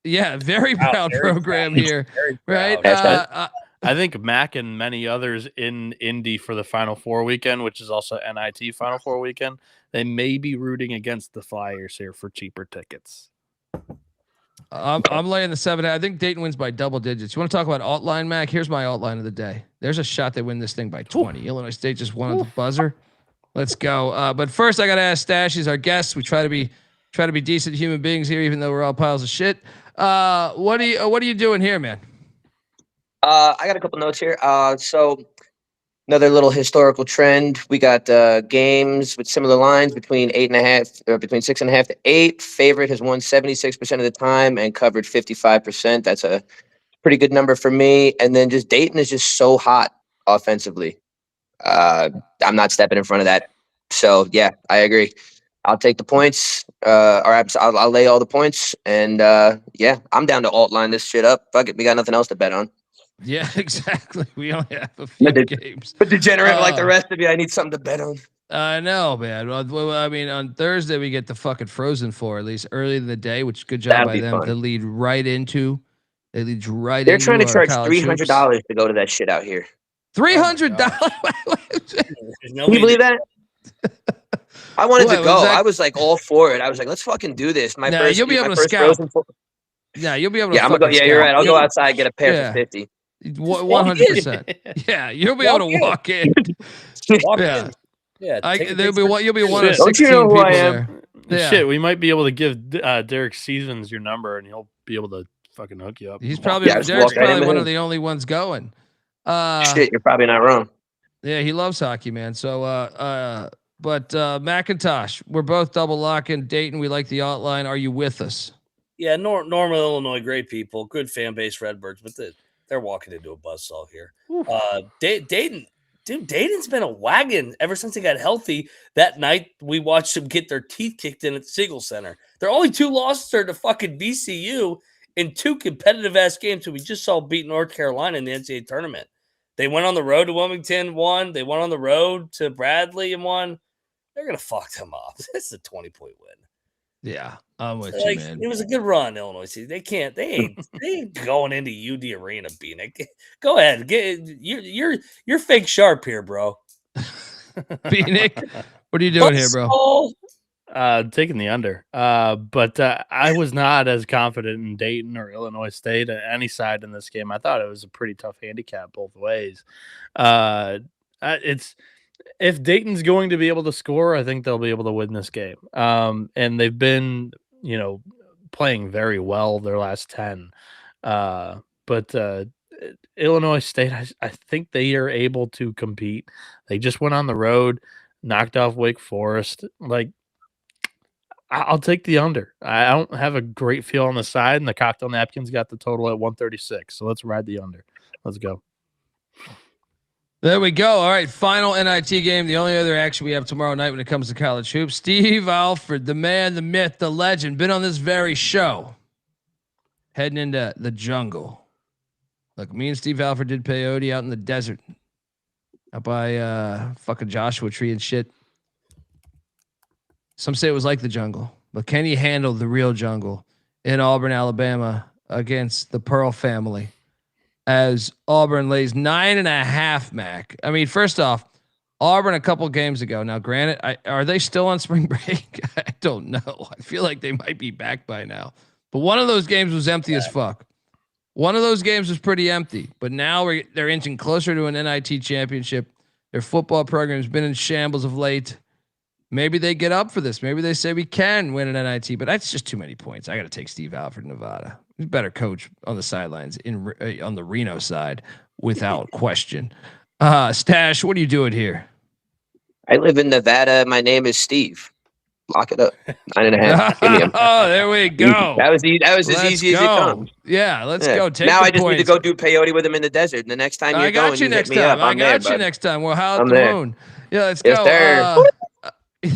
So, very proud program here, right? I think Mac and many others in Indy for the Final Four weekend, which is also NIT Final Four weekend, they may be rooting against the Flyers here for cheaper tickets. I'm laying the 7. I think Dayton wins by double digits. You want to talk about alt line, Mac? Here's my alt line of the day. There's a shot they win this thing by 20. Illinois State just won at the buzzer. Let's go. But first, I got to ask Stash. He's our guest. We try to be decent human beings here, even though we're all piles of shit. What are you doing here, man? I got a couple notes here. So another little historical trend. We got games with similar lines between 8.5 or between 6.5 to 8. Favorite has won 76% of the time and covered 55%. That's a pretty good number for me. And then just Dayton is just so hot offensively. I'm not stepping in front of that. So yeah, I agree. I'll take the points. I'll lay all the points. And yeah, I'm down to alt line this shit up. Fuck it, we got nothing else to bet on. Yeah, exactly. We only have a few games. But degenerate like the rest of you, I need something to bet on. I know, man. Well, I mean, on Thursday we get the fucking Frozen Four, at least early in the day, which good job by them. They lead right into. They're trying to charge $300 to go to that shit out here. $300. Can you believe that? I wanted to go. I was like all for it. I was like, let's fucking do this. You'll be able to scout. Yeah, you'll be able to. Yeah, I'm gonna go. Yeah, you're right. I'll go outside, get a pair for 50. 100%. Yeah, you'll be able to walk in. Yeah. Yeah, you'll be one of Don't you 16 know who people I am? there. Yeah. Shit, we might be able to give Derek Stevens your number, and he'll be able to fucking hook you up. He's probably Derek's probably one of the only ones going. Shit, you're probably not wrong. Yeah, he loves hockey, man. So, but McIntosh, we're both double locking. Dayton, we like the outline. Are you with us? Yeah, Normal Illinois, great people, good fan base, Redbirds, but they're walking into a buzzsaw here. Dayton, dude, Dayton's been a wagon ever since they got healthy. That night, we watched them get their teeth kicked in at Siegel Center. Their only 2 losses are to fucking VCU in 2 competitive-ass games that we just saw beat North Carolina in the NCAA tournament. They went on the road to Wilmington, won. They went on the road to Bradley and won. They're going to fuck them up. This is a 20-point win. Yeah, I'm with you, man. It was a good run, Illinois. See, they ain't going into UD Arena, Bieniek. Go ahead, you're fake sharp here, bro. Bieniek, what are you doing here, bro? Taking the under. But I was not as confident in Dayton or Illinois State at any side in this game. I thought it was a pretty tough handicap both ways. If Dayton's going to be able to score, I think they'll be able to win this game. And they've been, playing very well their last 10. But Illinois State, I think they are able to compete. They just went on the road, knocked off Wake Forest. I'll take the under. I don't have a great feel on the side, and the cocktail napkins got the total at 136. So let's ride the under. Let's go. There we go. All right, final NIT game. The only other action we have tomorrow night when it comes to college hoops. Steve Alford, the man, the myth, the legend, been on this very show. Heading into the jungle. Look, me and Steve Alford did peyote out in the desert. Out by fucking Joshua Tree and shit. Some say it was like the jungle, but can he handle the real jungle in Auburn, Alabama against the Pearl family? As Auburn lays 9.5, Mac. I mean, first off, Auburn a couple games ago. Now, granted, are they still on spring break? I don't know. I feel like they might be back by now. But one of those games was empty as fuck. One of those games was pretty empty. But now they're inching closer to an NIT championship. Their football program's been in shambles of late. Maybe they get up for this. Maybe they say we can win an NIT, but that's just too many points. I got to take Steve Alford, Nevada. He's a better coach on the sidelines on the Reno side, without question. Stash, what are you doing here? I live in Nevada. My name is Steve. Lock it up. 9.5. Oh, there we go. That was as easy as it comes. Yeah, let's go. Take now the I just points. need to go do peyote with him in the desert. And the next time you're going, you hit me up. I got you next time. We'll howl at the moon. Yeah, let's yes, go. Sir.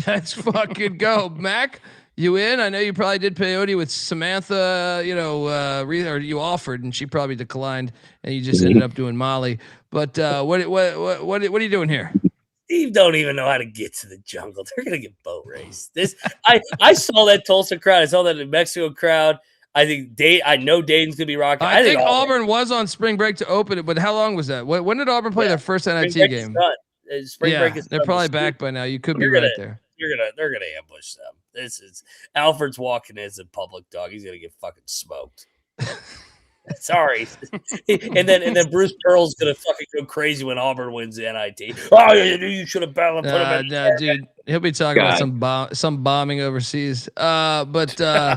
Let's fucking go. Mac, you in? I know you probably did peyote with Samantha, or you offered and she probably declined and you just ended up doing Molly. But what are you doing here? Steve don't even know how to get to the jungle. They're gonna get boat raced. I saw that Tulsa crowd. I saw that New Mexico crowd. I know Dayton's gonna be rocking. I think Auburn was on spring break to open it, but how long was that? When did Auburn play their first NIT game? Spring break is they're probably back by now. You could be right there. They're gonna ambush them. This is Alfred's walking as a public dog. He's gonna get fucking smoked. Sorry. and then Bruce Pearl's gonna fucking go crazy when Auburn wins the NIT. Oh, you should have battled. No, dude, he'll be talking about some bombing overseas. Bieniek,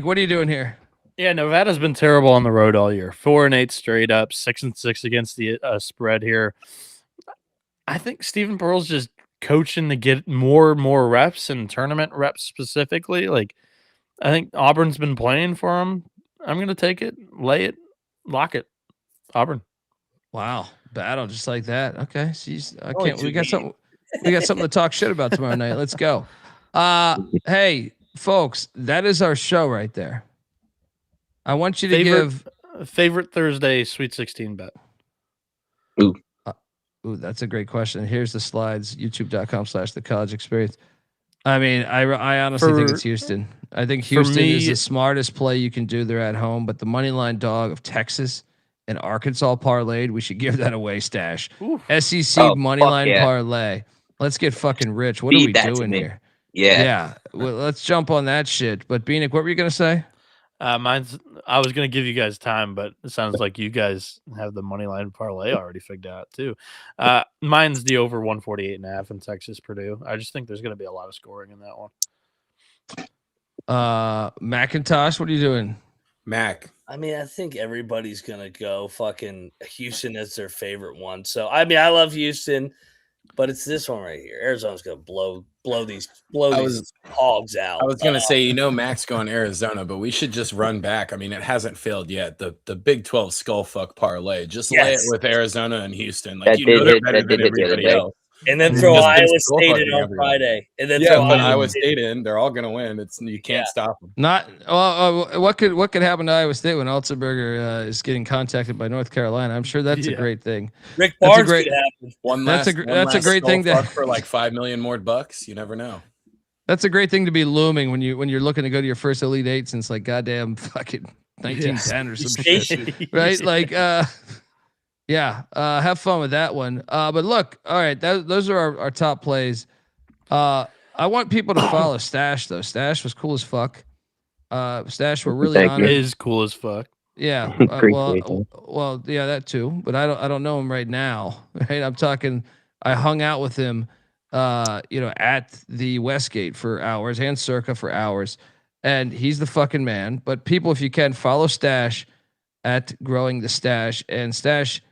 what are you doing here? Yeah, Nevada's been terrible on the road all year. 4-8 straight up, 6-6 against the spread here. I think Stephen Pearl's just coaching to get more and more reps and tournament reps specifically. I think Auburn's been playing for him. I'm going to take it, lay it, lock it. Auburn. Wow, battle just like that. Okay, we got something to talk shit about tomorrow night. Let's go. Hey, folks, that is our show right there. I want you to give favorite Thursday Sweet 16 bet. Ooh, that's a great question. Here's the slides, youtube.com/the college experience. I mean, I honestly think it's Houston. I think Houston is the smartest play you can do. They're at home, but the Moneyline dog of Texas and Arkansas parlayed, we should give that away, Stash. Ooh. SEC Moneyline parlay. Let's get fucking rich. What are we doing here? Yeah. let's jump on that shit. But Bieniek, what were you gonna say? I was going to give you guys time, but it sounds like you guys have the money line parlay already figured out too. Mine's the over 148.5 in Texas Purdue. I just think there's going to be a lot of scoring in that one. McIntosh, what are you doing? Mac. I mean, I think everybody's gonna go fucking Houston as their favorite one. So I mean, I love Houston, but it's this one right here. Arizona's gonna blow these hogs out. I was gonna say, Mac's going Arizona, but we should just run back. I mean, it hasn't failed yet. The Big 12 skull fuck parlay. Just lay it with Arizona and Houston. Like they're better than everybody else. And then throw Iowa State in on Friday. And then throw Iowa State in. They're all gonna win. You can't stop them. What could happen to Iowa State when Altenberger is getting contacted by North Carolina? I'm sure that's a great thing. Rick Barnes could happen. That's a great thing for like $5 million more bucks. You never know. That's a great thing to be looming when you're looking to go to your first Elite Eight since like goddamn fucking 1910 or some shit, right? Like, have fun with that one. But look, all right, those are our top plays. I want people to follow Stash though. Stash was cool as fuck. Stash, we're really on it. Is cool as fuck. Yeah. Well, yeah, that too. But I don't know him right now. Right. I'm talking. I hung out with him, at the Westgate for hours and Circa for hours, and he's the fucking man. But people, if you can, follow Stash at Growing the Stash and Stash.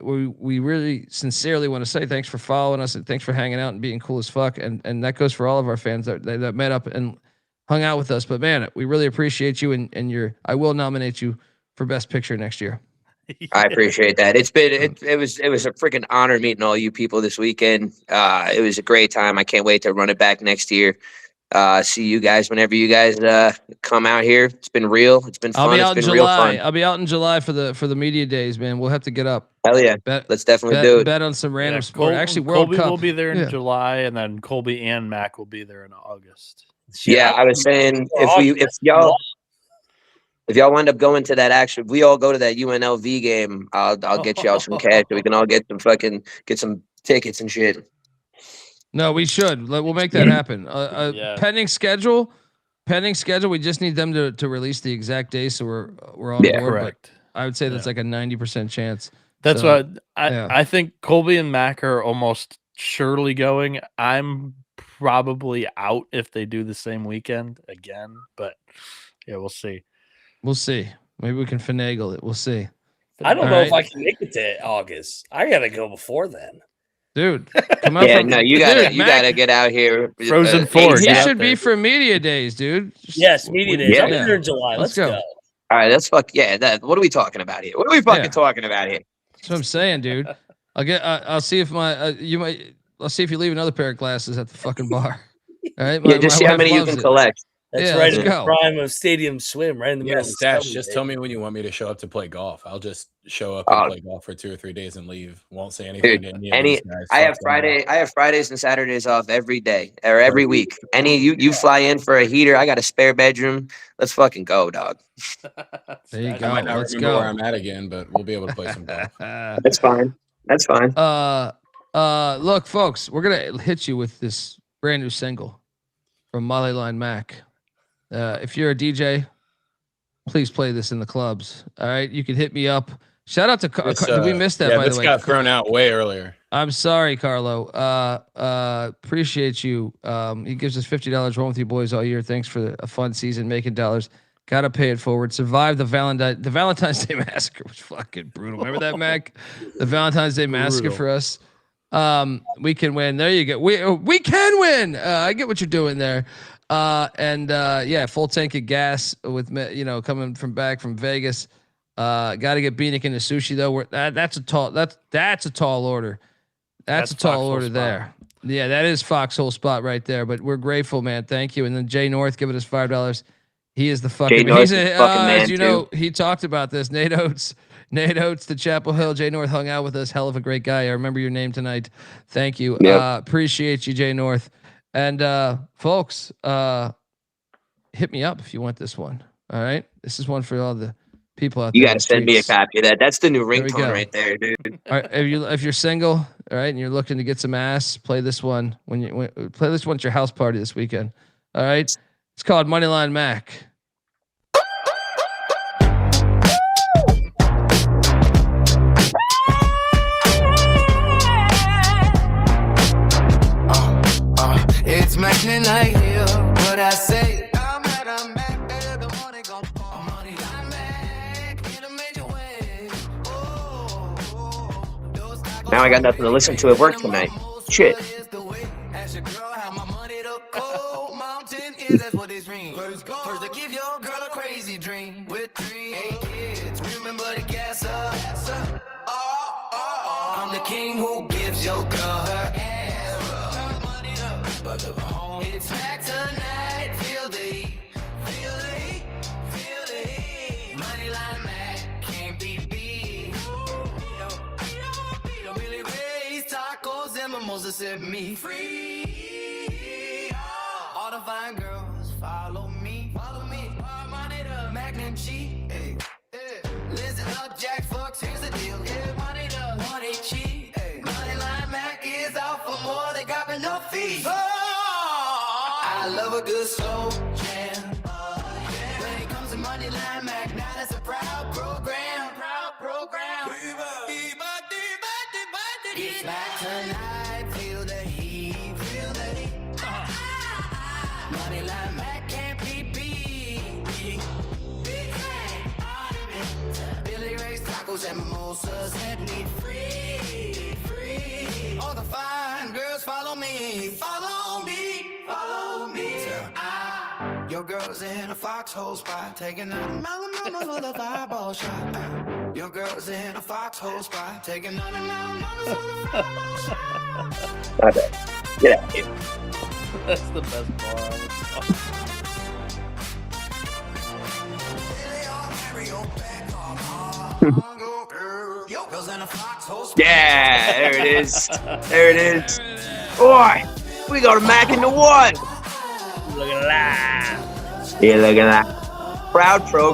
We really sincerely want to say thanks for following us and thanks for hanging out and being cool as fuck. And that goes for all of our fans that met up and hung out with us. But man, we really appreciate you and I will nominate you for Best Picture next year. I appreciate that. It was a freaking honor meeting all you people this weekend. It was a great time. I can't wait to run it back next year. See you guys whenever you guys come out here. It's been real. It's been fun. I'll be out in July for the media days, man. We'll have to get up. Hell yeah. Let's definitely do it. Bet on some random sport. Actually, World Colby Cup will be there in July, and then Colby and Mac will be there in August. Yeah, I was saying if y'all wind up going to that if we all go to that UNLV game, I'll get y'all some cash so we can all get some tickets and shit. No, we should. We'll make that happen. Pending schedule. We just need them to release the exact day, so we're on board. Correct. But I would say that's like a 90% chance. That's what I think. Colby and Mac are almost surely going. I'm probably out if they do the same weekend again, but yeah, we'll see. We'll see. Maybe we can finagle it. We'll see. I don't know if I can make it to August. I gotta go before then. Dude, come out. You gotta get out here. Frozen Four. He should be for media days, dude. Yes, media days. I'm here in July. Let's go. All right, let's fuck. Yeah, what are we talking about here? What are we fucking talking about here? That's what I'm saying, dude. I'll see if I'll see if you leave another pair of glasses at the fucking bar. All right. Just see how many you can collect. That's right in the prime of Stadium Swim, right in the middle of the Stash, just tell me when you want me to show up to play golf. I'll just show up and play golf for 2 or 3 days and leave. Won't say anything to any of these guys. I have Fridays and Saturdays off every day or every week. You fly in for a heater. I got a spare bedroom. Let's fucking go, dog. There you go. I might not remember where I'm at again, but we'll be able to play some golf. That's fine. Look, folks, we're gonna hit you with this brand new single from Moneyline Mac. If you're a DJ, please play this in the clubs. All right, you can hit me up. Shout out to did we miss that? By the way, this got thrown out way earlier. I'm sorry, Carlo. Appreciate you. He gives us $50. Rolling with you boys all year. Thanks for a fun season, making dollars. Gotta pay it forward. Survive the Valentine's Day massacre was fucking brutal. Remember that, Mac? The Valentine's Day massacre for us. We can win. There you go. We can win. I get what you're doing there. Full tank of gas with coming back from Vegas. Got to get Bieniek into sushi though. That's a tall order. That's a tall order there. Yeah, that is Foxhole spot right there. But we're grateful, man. Thank you. And then Jay North giving us $5. He is the fucking. He's a fucking man, as you know, he talked about this. Nate Oates to Chapel Hill. Jay North hung out with us. Hell of a great guy. I remember your name tonight. Thank you. Yep. Appreciate you, Jay North. And folks, hit me up if you want this one. All right, this is one for all the people out there. You got to send me a copy of that. That's the new ringtone right there, dude. All right, if you're single, all right, and you're looking to get some ass, play this one. Play this one at your house party this weekend. All right. It's called Moneyline Mac. It's Macklin like here, what I say. Now I got nothing to listen to at work tonight. Shit. That's what it dream. First to give your girl a crazy dream with 3 kids. Remember the gas up. I'm the king who gives your girl her ass. Money up, but the home it's back tonight. Feel the heat, feel the heat, feel the heat. Moneyline Mac can't be beat. Billy Ray's tacos and mimosas set me free. All the fine girls follow me. Money up, Mac and cheat. Hey. Listen up, Jack fucks. Here's the deal. Yeah, money up, one ain't cheat. Hey. Moneyline Mac is out for more. They got me no fees. Oh, I love a good slow jam. When it comes to Moneyline Mac, now that's a proud program. It's back tonight. Feel the heat. Moneyline Mac can't be beat. Billy Ray's tacos and mimosas set me free. All the fine girls follow me. Your girl's in a foxhole spot, taking out a melon for the fireball shot. Your girl's in a foxhole spot, taking out a melon for the fireball shot. My bad. Get out of here. That's the best part. Yeah, there it is. Boy, we got a Mac in the one. Look at that. Yeah, look at that. Proud pro.